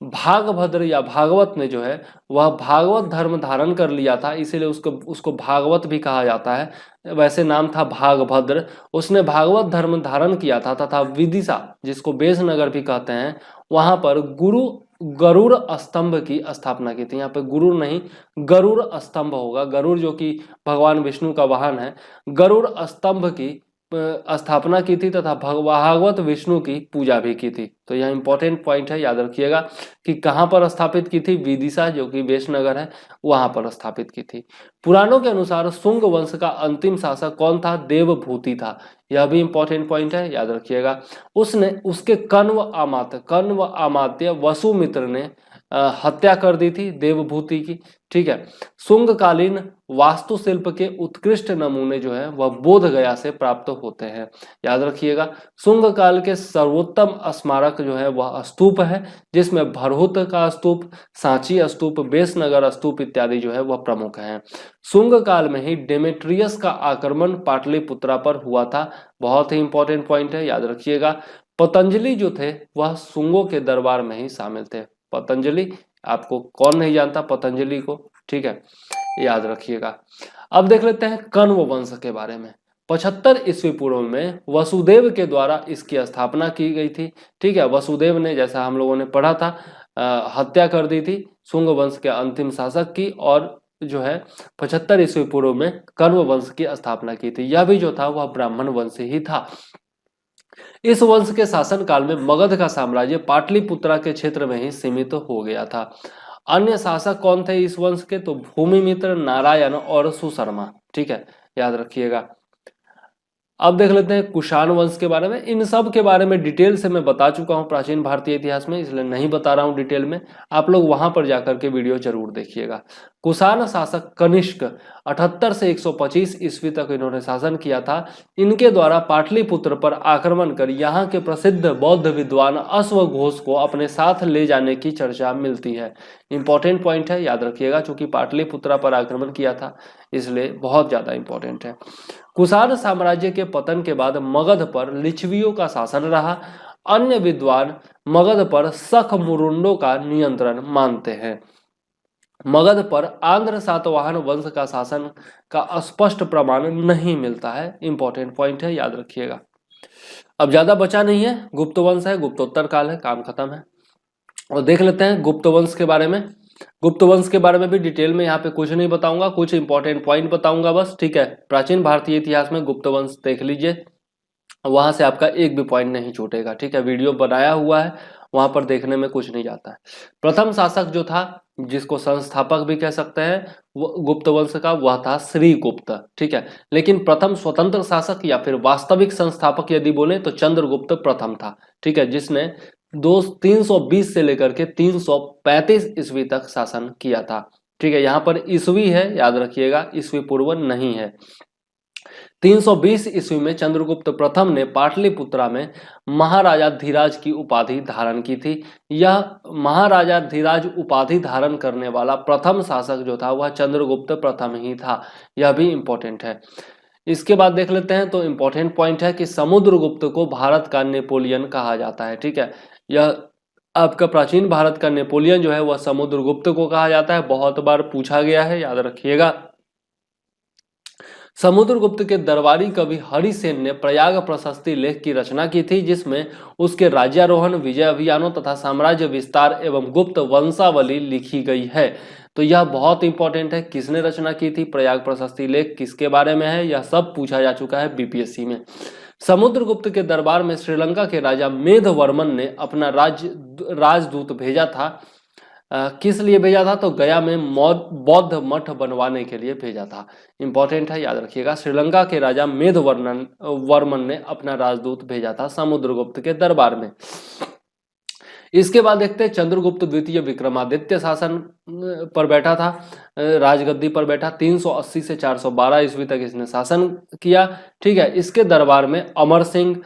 भागभद्र या भागवत ने जो है वह भागवत धर्म धारण कर लिया था, इसीलिए उसको भागवत भी कहा जाता है। वैसे नाम था भागभद्र। उसने भागवत धर्म धारण किया था तथा विदिशा जिसको बेसनगर भी कहते हैं वहां पर गुरु गरुड़ स्तंभ की स्थापना की थी। यहाँ पे गुरु नहीं, गरुड़ स्तंभ होगा। गरुड़ जो कि भगवान विष्णु का वाहन है, गरुड़ स्तंभ की स्थापना की थी तथा भागवत विष्णु की पूजा भी की थी। तो यह इंपॉर्टेंट पॉइंट है, याद रखिएगा कि कहाँ पर स्थापित की थी। विदिशा जो कि वेशनगर है, वहां पर स्थापित की थी। पुराणों के अनुसार शुंग वंश का अंतिम शासक कौन था? देवभूति था। यह भी इंपॉर्टेंट पॉइंट है, याद रखिएगा। उसने उसके कण्व अमात्य वसुमित्र ने हत्या कर दी थी देवभूति की। ठीक है। शुंगकालीन वास्तुशिल्प के उत्कृष्ट नमूने जो है वह बोध गया से प्राप्त होते हैं। याद रखिएगा, शुंग काल के सर्वोत्तम स्मारक जो है वह स्तूप है, जिसमें भरहुत का स्तूप, सांची स्तूप, बेसनगर स्तूप इत्यादि जो है वह प्रमुख हैं। शुंग काल में ही डेमेट्रियस का आक्रमण पाटलिपुत्रा पर हुआ था। बहुत ही इंपॉर्टेंट पॉइंट है, याद रखिएगा। पतंजलि जो थे वह शुंगों के दरबार में ही शामिल थे। पतंजलि, आपको कौन नहीं जानता पतंजलि को, ठीक है, याद रखिएगा। अब देख लेते हैं कण्व वंश के बारे में। 75 ईस्वी पूर्व में वसुदेव के द्वारा इसकी स्थापना की गई थी। ठीक है, वसुदेव ने, जैसा हम लोगों ने पढ़ा था, हत्या कर दी थी शुंग वंश के अंतिम शासक की, और जो है 75 ईस्वी पूर्व में कण्व वंश की स्थापना की थी। यह भी जो था वह ब्राह्मण वंश ही था। इस वंश के शासन काल में मगध का साम्राज्य पाटलिपुत्रा के क्षेत्र में ही सीमित हो गया था। अन्य शासक कौन थे इस वंश के? तो भूमिमित्र, नारायण और सुशर्मा। ठीक है, याद रखिएगा। अब देख लेते हैं कुषाण वंश के बारे में। इन सब के बारे में डिटेल से मैं बता चुका हूं प्राचीन भारतीय इतिहास में, इसलिए नहीं बता रहा हूं डिटेल में। आप लोग वहां पर जाकर के वीडियो जरूर देखिएगा। कुषाण शासक कनिष्क 78 से 125 ईस्वी तक इन्होंने शासन किया था। इनके द्वारा पाटलिपुत्र पर आक्रमण कर यहाँ के प्रसिद्ध बौद्ध विद्वान अश्वघोष को अपने साथ ले जाने की चर्चा मिलती है। इंपॉर्टेंट पॉइंट है, याद रखिएगा, चूंकि पाटलिपुत्रा पर आक्रमण किया था इसलिए बहुत ज्यादा इंपॉर्टेंट है। कुषाण साम्राज्य के पतन के बाद मगध पर लिच्छवियों का शासन रहा। अन्य विद्वान मगध पर शक मुरुंडों का नियंत्रण मानते हैं। मगध पर आंध्र सातवाहन वंश का शासन का स्पष्ट प्रमाण नहीं मिलता है। इंपॉर्टेंट पॉइंट है, याद रखिएगा। अब ज्यादा बचा नहीं है, गुप्त वंश है, गुप्तोत्तर काल है, काम खत्म है। और देख लेते हैं गुप्त वंश के बारे में। गुप्त वंश के बारे में भी डिटेल में यहाँ पे कुछ नहीं बताऊंगा, कुछ इंपॉर्टेंट पॉइंट बताऊंगा बस। ठीक है, प्राचीन भारतीय इतिहास में गुप्त वंश देख लीजिए, वहां से आपका एक भी पॉइंट नहीं छूटेगा। ठीक है, वीडियो बनाया हुआ है, वहां पर देखने में कुछ नहीं जाता है। प्रथम शासक जो था, जिसको संस्थापक भी कह सकते हैं गुप्त वंश का, वह था श्रीगुप्त। ठीक है, लेकिन प्रथम स्वतंत्र शासक या फिर वास्तविक संस्थापक यदि बोले तो चंद्रगुप्त प्रथम था। ठीक है, जिसने 320 से लेकर के 335 ईस्वी तक शासन किया था। ठीक है, यहाँ पर ईस्वी है, याद रखिएगा, ईस्वी पूर्व नहीं है। 320 ईस्वी में चंद्रगुप्त प्रथम ने पाटलिपुत्रा में महाराजा धीराज की उपाधि धारण की थी। यह महाराजा धीराज उपाधि धारण करने वाला प्रथम शासक जो था वह चंद्रगुप्त प्रथम ही था। यह भी इंपॉर्टेंट है। इसके बाद देख लेते हैं, तो इंपॉर्टेंट पॉइंट है कि समुद्रगुप्त को भारत का नेपोलियन कहा जाता है। ठीक है, यह आपका प्राचीन भारत का नेपोलियन जो है वह समुद्रगुप्त को कहा जाता है। बहुत बार पूछा गया है, याद रखिएगा। समुद्रगुप्त के दरबारी कवि हरिसेन ने प्रयाग प्रशस्ति लेख की रचना की थी, जिसमें उसके राज्यारोहण, विजय अभियानों तथा साम्राज्य विस्तार एवं गुप्त वंशावली लिखी गई है। तो यह बहुत इंपॉर्टेंट है, किसने रचना की थी, प्रयाग प्रशस्ति लेख किसके बारे में है, यह सब पूछा जा चुका है बीपीएससी में। समुद्रगुप्त के दरबार में श्रीलंका के राजा मेघवर्मन ने अपना राजदूत भेजा था। किस लिए भेजा था? तो गया में बौद्ध मठ बनवाने के लिए भेजा था। इंपॉर्टेंट है, याद रखिएगा। श्रीलंका के राजा वर्मन ने अपना राजदूत भेजा था समुद्रगुप्त के दरबार में। इसके बाद देखते हैं चंद्रगुप्त द्वितीय विक्रमादित्य शासन पर बैठा था, राजगद्दी पर बैठा। 380 से 412 ईस्वी तक इसने शासन किया। ठीक है, इसके दरबार में अमर सिंह,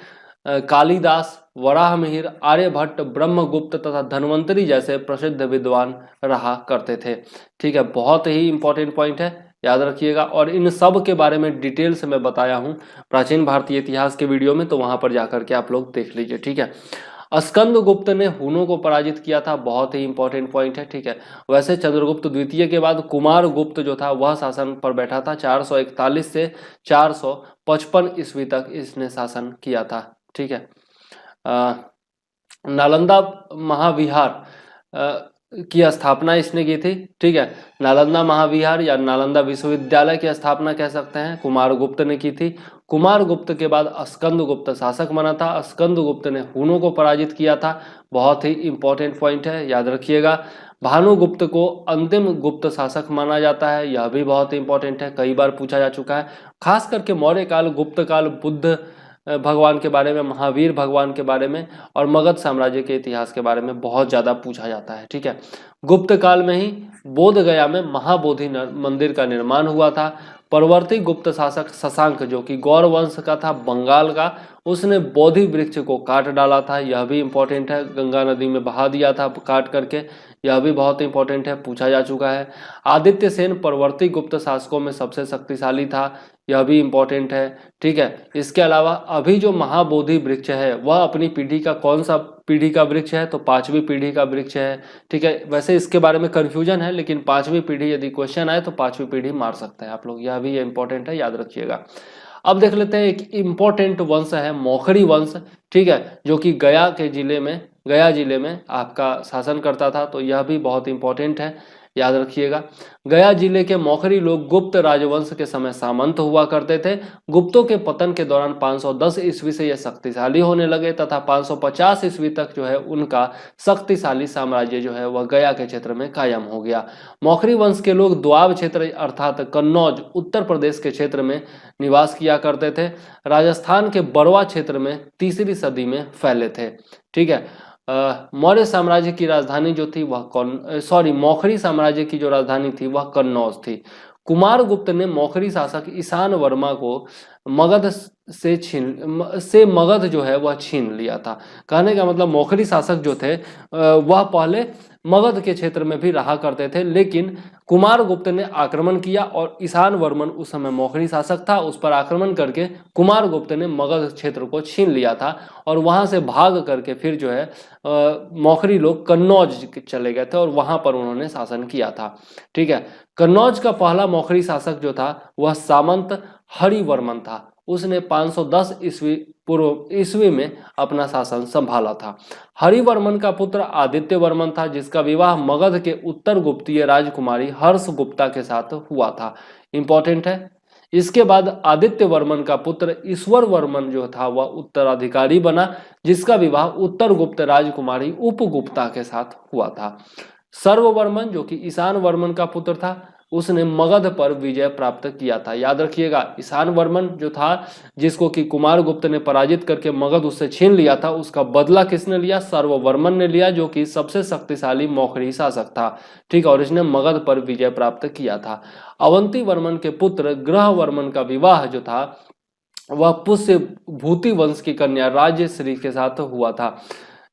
कालिदास, वराहमिहिर, आर्यभट्ट, ब्रह्मगुप्त तथा धन्वंतरी जैसे प्रसिद्ध विद्वान रहा करते थे। ठीक है, बहुत ही इंपॉर्टेंट पॉइंट है, याद रखिएगा। और इन सब के बारे में डिटेल से मैं बताया हूं प्राचीन भारतीय इतिहास के वीडियो में, तो वहां पर जाकर के आप लोग देख लीजिए। ठीक है, स्कंदगुप्त ने हुनों को पराजित किया था, बहुत ही इंपॉर्टेंट पॉइंट है। ठीक है, वैसे चंद्रगुप्त द्वितीय के बाद कुमार गुप्त जो था वह शासन पर बैठा था। 441 से 455 ईस्वी तक इसने शासन किया था। ठीक है, नालंदा महाविहार की स्थापना इसने की थी, ठीक है। नालंदा महाविहार या नालंदा विश्वविद्यालय की स्थापना कह सकते हैं कुमारगुप्त ने की थी। कुमारगुप्त के बाद स्कंदगुप्त शासक बना था, स्कंदगुप्त ने हुनों को पराजित किया था। बहुत ही इंपॉर्टेंट पॉइंट है, याद रखिएगा। भानुगुप्त को अंतिम गुप्त शासक माना जाता है, यह भी बहुत इंपॉर्टेंट है, कई बार पूछा जा चुका है। खास करके मौर्य काल, गुप्त काल, बुद्ध भगवान के बारे में, महावीर भगवान के बारे में और मगध साम्राज्य के इतिहास के बारे में बहुत ज़्यादा पूछा जाता है, ठीक है। गुप्त काल में ही बोध गया में महाबोधि मंदिर का निर्माण हुआ था। परवर्ती गुप्त शासक शशांक, जो कि गौर वंश का था, बंगाल का, उसने बोधि वृक्ष को काट डाला था, यह भी इंपॉर्टेंट है। गंगा नदी में बहा दिया था काट करके, यह भी बहुत इंपॉर्टेंट है, पूछा जा चुका है। आदित्य सेन परवर्ती गुप्त शासकों में सबसे शक्तिशाली था, यह भी इंपॉर्टेंट है, ठीक है। इसके अलावा अभी जो महाबोधि वृक्ष है वह अपनी पीढ़ी का कौन सा पीढ़ी का वृक्ष है, तो 5वीं पीढ़ी का वृक्ष है, ठीक है। वैसे इसके बारे में कंफ्यूजन है, लेकिन 5वीं पीढ़ी यदि क्वेश्चन आए तो 5वीं पीढ़ी मार सकते हैं आप लोग, यह भी इंपॉर्टेंट है, याद रखिएगा। अब देख लेते हैं, एक इंपॉर्टेंट वंश है मौखरी वंश, ठीक है, जो कि गया जिले में आपका शासन करता था, तो यह भी बहुत इंपॉर्टेंट है, याद रखिएगा। गया जिले के मौखरी लोग गुप्त राजवंश के समय सामंत हुआ करते थे। गुप्तों के पतन के दौरान 510 ईस्वी से यह शक्तिशाली होने लगे तथा 550 ईस्वी तक जो है उनका शक्तिशाली साम्राज्य जो है वह गया के क्षेत्र में कायम हो गया। मौखरी वंश के लोग दोआब क्षेत्र अर्थात कन्नौज उत्तर प्रदेश के क्षेत्र में निवास किया करते थे। राजस्थान के बरवा क्षेत्र में 3री सदी में फैले थे, ठीक है। मौर्य साम्राज्य की राजधानी जो थी वह मौखरी साम्राज्य की जो राजधानी थी वह कन्नौज थी। कुमारगुप्त ने मौखरी शासक ईशान वर्मा को मगध से मगध जो है वह छीन लिया था। कहने का मतलब मौखरी शासक जो थे वह पहले मगध के क्षेत्र में भी रहा करते थे, लेकिन कुमारगुप्त ने आक्रमण किया और ईशान वर्मन उस समय मौखरी शासक था, उस पर आक्रमण करके कुमारगुप्त ने मगध क्षेत्र को छीन लिया था और वहां से भाग करके फिर जो है मौखरी लोग कन्नौज चले गए थे और वहां पर उन्होंने शासन किया था, ठीक है। कन्नौज का पहला मौखरी शासक जो था वह सामंत हरिवर्मन था, उसने 510 ईस्वी में अपना शासन संभाला था। हरिवर्मन का पुत्र आदित्य वर्मन था, जिसका विवाह मगध के उत्तर गुप्तीय राजकुमारी हर्ष गुप्ता के साथ हुआ था, इंपॉर्टेंट है। इसके बाद आदित्य वर्मन का पुत्र ईश्वर वर्मन जो था वह उत्तराधिकारी बना, जिसका विवाह उत्तर गुप्त राजकुमारी उपगुप्ता के साथ हुआ था। सर्ववर्मन जो कि ईशान वर्मन का पुत्र था, उसने मगध पर विजय प्राप्त किया था, याद रखिएगा। ईशान वर्मन जो था जिसको कि कुमारगुप्त ने पराजित करके मगध उससे छीन लिया था, उसका बदला किसने लिया? सर्ववर्मन ने लिया, जो कि सबसे शक्तिशाली मौखरी शासक था, ठीक है, और इसने मगध पर विजय प्राप्त किया था। अवंती वर्मन के पुत्र ग्रह वर्मन का विवाह जो था वह पुष्य भूति वंश की कन्या राज्यश्री के साथ हुआ था,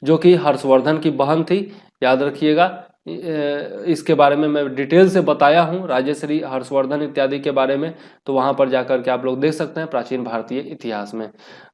जो कि हर्षवर्धन की बहन थी, याद रखिएगा। इसके बारे में मैं डिटेल से बताया हूँ, राजश्री, हर्षवर्धन इत्यादि के बारे में, तो वहां पर जाकर के आप लोग देख सकते हैं प्राचीन भारतीय इतिहास में।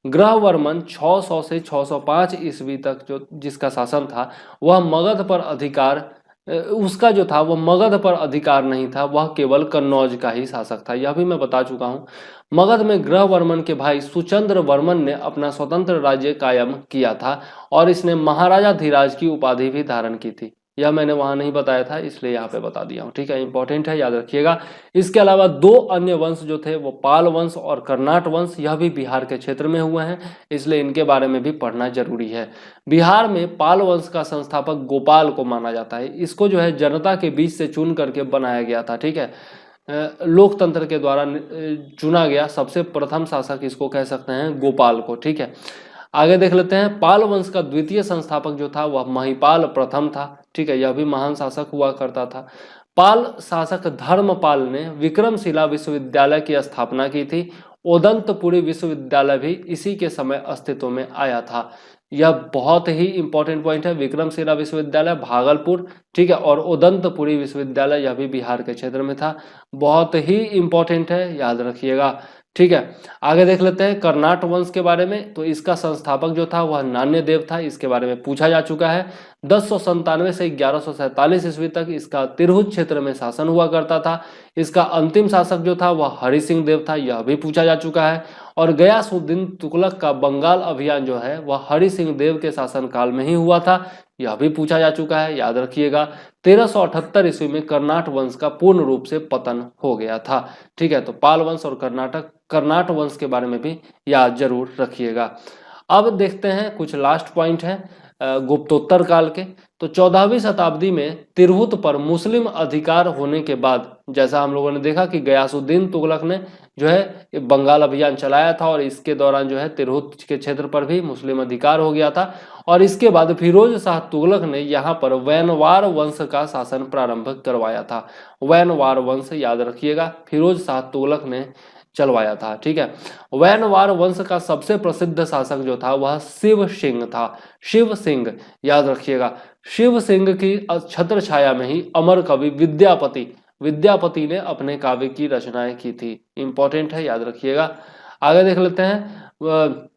ग्रहवर्मन 600 से 605 ईस्वी तक जो जिसका शासन था वह मगध पर अधिकार उसका जो था वह मगध पर अधिकार नहीं था, वह केवल कन्नौज का ही शासक था, यह भी मैं बता चुका हूँ। मगध में ग्रहवर्मन के भाई सुचंद्र वर्मन ने अपना स्वतंत्र राज्य कायम किया था और इसने महाराजा धीराज की उपाधि भी धारण की थी, यह मैंने वहां नहीं बताया था इसलिए यहाँ पे बता दिया हूँ, ठीक है, इंपॉर्टेंट है, याद रखिएगा। इसके अलावा 2 अन्य वंश जो थे वो पाल वंश और कर्नाट वंश, यह भी बिहार के क्षेत्र में हुए हैं, इसलिए इनके बारे में भी पढ़ना जरूरी है। बिहार में पाल वंश का संस्थापक गोपाल को माना जाता है, इसको जो है जनता के बीच से चुन करके बनाया गया था, ठीक है, लोकतंत्र के द्वारा चुना गया सबसे प्रथम शासक इसको कह सकते हैं गोपाल को, ठीक है। आगे देख लेते हैं, पाल वंश का द्वितीय संस्थापक जो था वह महिपाल प्रथम था, ठीक है, यह भी महान शासक हुआ करता था। पाल शासक धर्मपाल ने विक्रमशिला विश्वविद्यालय की स्थापना की थी। ओदंतपुरी विश्वविद्यालय भी इसी के समय अस्तित्व में आया था, यह बहुत ही इंपॉर्टेंट पॉइंट है। विक्रमशिला विश्वविद्यालय भागलपुर, ठीक है, और ओदंतपुरी विश्वविद्यालय यह भी बिहार के क्षेत्र में था, बहुत ही इंपॉर्टेंट है, याद रखिएगा, ठीक है। आगे देख लेते हैं कर्नाट वंश के बारे में, तो इसका संस्थापक जो था वह नान्यदेव था, इसके बारे में पूछा जा चुका है। 1097 से 1147 ईस्वी तक इसका तिरहुत क्षेत्र में शासन हुआ करता था। इसका अंतिम शासक जो था वह हरि सिंह देव था, यह भी पूछा जा चुका है। और गयासुद्दीन तुगलक का बंगाल अभियान जो है वह हरि सिंह देव के शासन काल में ही हुआ था, यह भी पूछा जा चुका है, याद रखिएगा। 1378 ईस्वी में कर्नाट वंश का पूर्ण रूप से पतन हो गया था। ठीक है, तो पाल वंश और कर्नाट वंश के बारे में भी याद जरूर रखिएगा। अब देखते हैं कुछ लास्ट पॉइंट है गुप्तोत्तर काल के। तो 14वीं शताब्दी में तिरहुत पर मुस्लिम अधिकार होने के बाद, जैसा हम लोगों ने देखा कि गयासुद्दीन तुगलक ने जो है बंगाल अभियान चलाया था और इसके दौरान जो है तिरहुत के क्षेत्र पर भी मुस्लिम अधिकार हो गया था। और इसके बाद फिरोज शाह तुगलक ने यहाँ पर वैनवार वंश का शासन प्रारंभ करवाया था। वैनवार वंश याद रखिएगा, फिरोज शाह तुगलक ने चलवाया था। ठीक है, वैनवार वंश का सबसे प्रसिद्ध शासक जो था वह शिव सिंह था। शिव सिंह याद रखिएगा। शिव सिंह की छत्र छाया में ही अमर कवि विद्यापति ने अपने काव्य की रचनाएं की थी। इंपॉर्टेंट है, याद रखिएगा। आगे देख लेते हैं।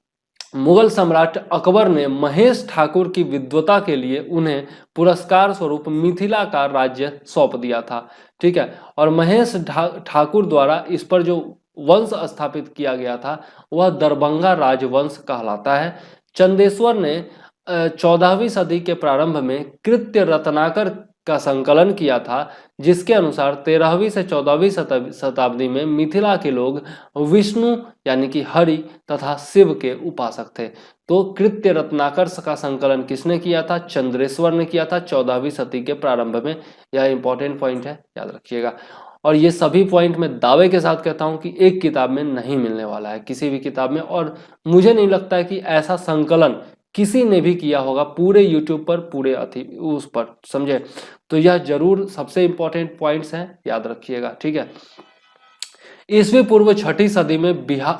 मुगल सम्राट अकबर ने महेश ठाकुर की विद्वता के लिए उन्हें पुरस्कार स्वरूप मिथिला का राज्य सौंप दिया था। ठीक है, और महेश ठाकुर द्वारा इस पर जो वंश स्थापित किया गया था वह दरभंगा राजवंश कहलाता है। चंदेश्वर ने 14वीं सदी के प्रारंभ में कृत्य रत्नाकर का संकलन किया था, जिसके अनुसार 13वीं से 14वीं शताब्दी में मिथिला के लोग विष्णु यानी कि हरि तथा शिव के उपासक थे। तो कृत्य रत्नाकर का संकलन किसने किया था? चंद्रेश्वर ने किया था 14वीं सदी के प्रारंभ में। यह इंपॉर्टेंट पॉइंट है, याद रखिएगा। और ये सभी पॉइंट मैं दावे के साथ कहता हूं कि एक किताब में नहीं मिलने वाला है, किसी भी किताब में। और मुझे नहीं लगता है कि ऐसा संकलन किसी ने भी किया होगा पूरे यूट्यूब पर, पूरे उस पर, समझे। तो यह जरूर सबसे इंपॉर्टेंट पॉइंट्स हैं, याद रखिएगा। ठीक है, ईस्वी पूर्व 6ठी सदी में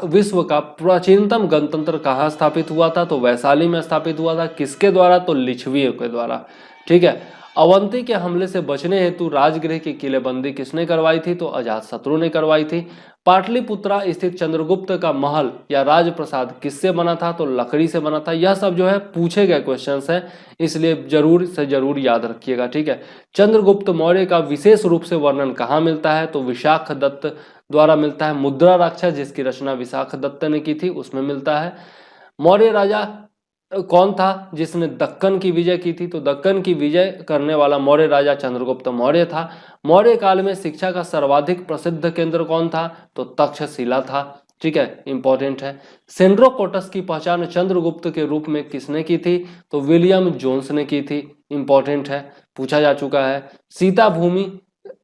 विश्व का प्राचीनतम गणतंत्र कहाँ स्थापित हुआ था? तो वैशाली में स्थापित हुआ था। किसके द्वारा? तो लिच्छवियों के द्वारा। ठीक है, अवंती के हमले से बचने हेतु राजगृह की किलेबंदी किसने करवाई थी? तो अजातशत्रु ने करवाई थी। पाटलिपुत्रा स्थित चंद्रगुप्त का महल या राजप्रसाद किससे बना था? तो लकड़ी से बना था। यह सब जो है पूछे गए क्वेश्चंस हैं, इसलिए जरूर से जरूर याद रखिएगा। ठीक है, चंद्रगुप्त मौर्य का विशेष रूप से वर्णन कहाँ मिलता है? तो विशाख दत्त द्वारा मिलता है। मुद्रा राक्षस, जिसकी रचना विशाख दत्त ने की थी, उसमें मिलता है। मौर्य राजा कौन था जिसने दक्कन की विजय की थी? तो दक्कन की विजय करने वाला मौर्य राजा चंद्रगुप्त मौर्य था। मौर्य काल में शिक्षा का सर्वाधिक प्रसिद्ध केंद्र कौन था? तो तक्षशिला था। ठीक है, इंपॉर्टेंट है। सेंड्रोकोटस की पहचान चंद्रगुप्त के रूप में किसने की थी? तो विलियम जोन्स ने की थी। इंपॉर्टेंट है, पूछा जा चुका है। सीता भूमि,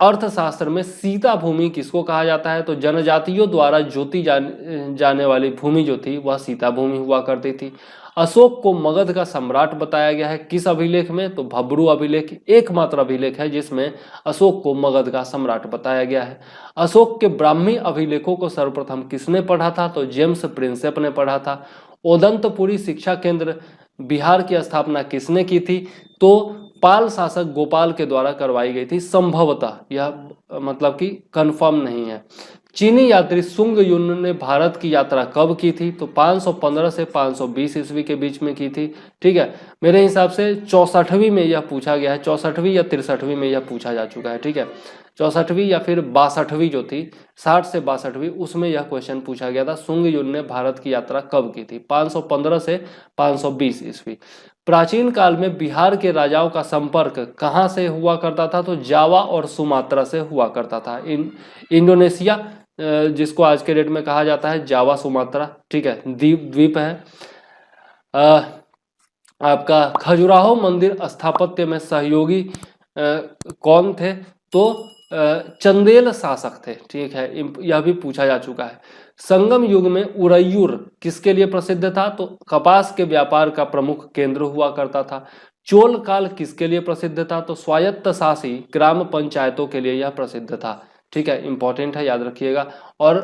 अर्थशास्त्र में सीता भूमि किसको कहा जाता है? तो जनजातियों द्वारा जोती जाने वाली भूमि जो थी वह सीता भूमि हुआ करती थी। अशोक को मगध का सम्राट बताया गया है, किस अभिलेख में? तो भब्रू अभिलेख एकमात्र अभिलेख है जिसमें अशोक को मगध का सम्राट बताया गया है। अशोक के ब्राह्मी अभिलेखों को सर्वप्रथम किसने पढ़ा था? तो जेम्स प्रिंसेप ने पढ़ा था। ओदंतपुरी शिक्षा केंद्र बिहार की स्थापना किसने की थी? तो पाल शासक गोपाल के द्वारा करवाई गई थी, संभवतः, यह मतलब कि कंफर्म नहीं है। चीनी यात्री सुंग युन ने भारत की यात्रा कब की थी? तो 515 से 520 ईस्वी के बीच में की थी। ठीक है, मेरे हिसाब से 64वीं में यह पूछा गया है, 64वीं या 63वीं में यह पूछा जा चुका है। ठीक है, 64वीं या फिर 62वीं जो थी, 60 से 62वीं, उसमें यह क्वेश्चन पूछा गया था, सुंग युन ने भारत की यात्रा कब की थी? 515 से 520 ईस्वी। प्राचीन काल में बिहार के राजाओं का संपर्क कहाँ से हुआ करता था? तो जावा और सुमात्रा से हुआ करता था। इंडोनेशिया, जिसको आज के डेट में कहा जाता है जावा सुमात्रा, ठीक है, द्वीप है। आपका खजुराहो मंदिर स्थापत्य में सहयोगी कौन थे? तो चंदेल शासक थे। ठीक है, यह भी पूछा जा चुका है। संगम युग में उरैयूर किसके लिए प्रसिद्ध था? तो कपास के व्यापार का प्रमुख केंद्र हुआ करता था। चोल काल किसके लिए प्रसिद्ध था? तो स्वायत्त शासी ग्राम पंचायतों के लिए यह प्रसिद्ध था। ठीक है, इंपॉर्टेंट है, याद रखिएगा। और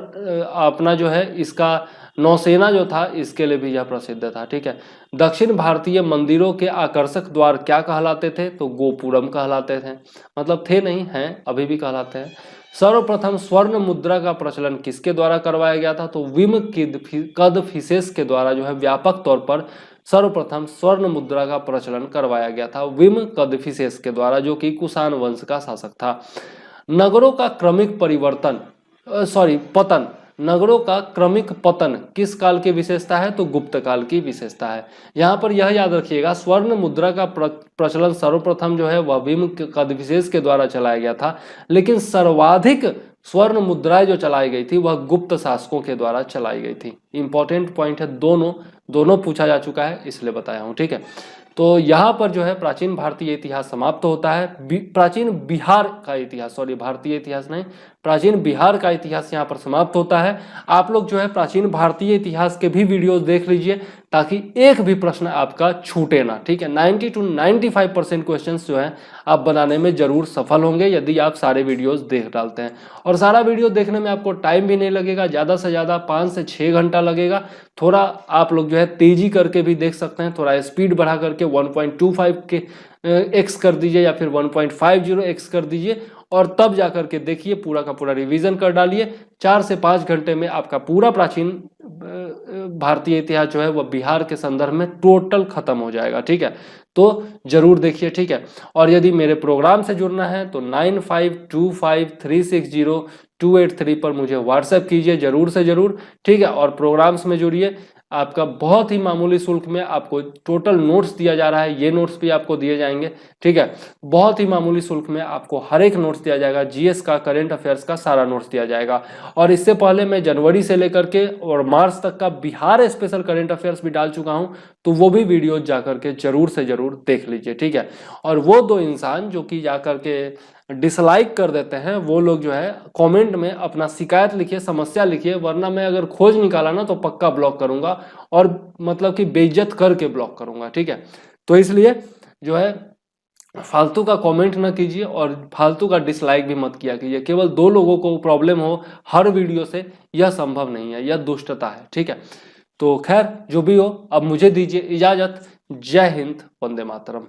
अपना जो है इसका नौसेना जो था इसके लिए भी यह प्रसिद्ध था। ठीक है, दक्षिण भारतीय मंदिरों के आकर्षक द्वार क्या कहलाते थे? तो गोपुरम कहलाते थे, मतलब थे नहीं, हैं, अभी भी कहलाते हैं। सर्वप्रथम स्वर्ण मुद्रा का प्रचलन किसके द्वारा करवाया गया था? तो विम कदफिसेस के द्वारा जो है व्यापक तौर पर सर्वप्रथम स्वर्ण मुद्रा का प्रचलन करवाया गया था, विम कदफिसेस के द्वारा, जो कि कुषाण वंश का शासक था। नगरों का क्रमिक पतन, नगरों का क्रमिक पतन किस काल की विशेषता है? तो गुप्त काल की विशेषता है। यहाँ पर यह याद रखिएगा, स्वर्ण मुद्रा का प्रचलन सर्वप्रथम जो है वह भीम कदविशेष के द्वारा चलाया गया था, लेकिन सर्वाधिक स्वर्ण मुद्राएं जो चलाई गई थी वह गुप्त शासकों के द्वारा चलाई गई थी। इंपॉर्टेंट पॉइंट है, दोनों पूछा जा चुका है इसलिए बताया हूं, ठीक है। तो यहाँ पर जो है प्राचीन भारतीय इतिहास समाप्त होता है। प्राचीन बिहार का इतिहास, सॉरी भारतीय इतिहास नहीं, प्राचीन बिहार का इतिहास यहाँ पर समाप्त होता है। आप लोग जो है प्राचीन भारतीय इतिहास के भी वीडियोस देख लीजिए ताकि एक भी प्रश्न आपका छूटे ना, ठीक है। 90 to 95% क्वेश्चन जो है आप बनाने में जरूर सफल होंगे यदि आप सारे वीडियोस देख डालते हैं। और सारा वीडियो देखने में आपको टाइम भी नहीं लगेगा, ज़्यादा से ज़्यादा 5 से 6 घंटा लगेगा। थोड़ा आप लोग जो है तेजी करके भी देख सकते हैं, थोड़ा स्पीड बढ़ा करके 1.25 के x कर दीजिए या फिर 1.50x कर दीजिए और तब जाकर के देखिए, पूरा का पूरा रिवीजन कर डालिए। 4 से 5 घंटे में आपका पूरा प्राचीन भारतीय इतिहास जो है वह बिहार के संदर्भ में टोटल खत्म हो जाएगा, ठीक है। तो जरूर देखिए, ठीक है। और यदि मेरे प्रोग्राम से जुड़ना है तो 9525360283 पर मुझे व्हाट्सएप कीजिए जरूर से जरूर, ठीक है। और प्रोग्राम्स में जुड़िए, आपका बहुत ही मामूली शुल्क में आपको टोटल नोट्स दिया जा रहा है, ये नोट्स भी आपको दिए जाएंगे, ठीक है। बहुत ही मामूली शुल्क में आपको हर एक नोट्स दिया जाएगा, जीएस का, करंट अफेयर्स का सारा नोट्स दिया जाएगा। और इससे पहले मैं जनवरी से लेकर के और मार्च तक का बिहार स्पेशल करंट अफेयर्स भी डाल चुका हूं, तो वो भी वीडियो जाकर के जरूर से जरूर देख लीजिए, ठीक है। और वो 2 इंसान जो कि जाकर के डिसलाइक कर देते हैं वो लोग जो है कमेंट में अपना शिकायत लिखिए, समस्या लिखिए, वरना मैं अगर खोज निकाला ना तो पक्का ब्लॉक करूंगा और मतलब कि बेइज्जत करके ब्लॉक करूंगा, ठीक है। तो इसलिए जो है फालतू का कमेंट ना कीजिए और फालतू का डिसलाइक भी मत किया कीजिए। केवल 2 लोगों को प्रॉब्लम हो हर वीडियो से, यह संभव नहीं है, यह दुष्टता है, ठीक है। तो खैर जो भी हो, अब मुझे दीजिए इजाजत। जय हिंद, वंदे मातरम।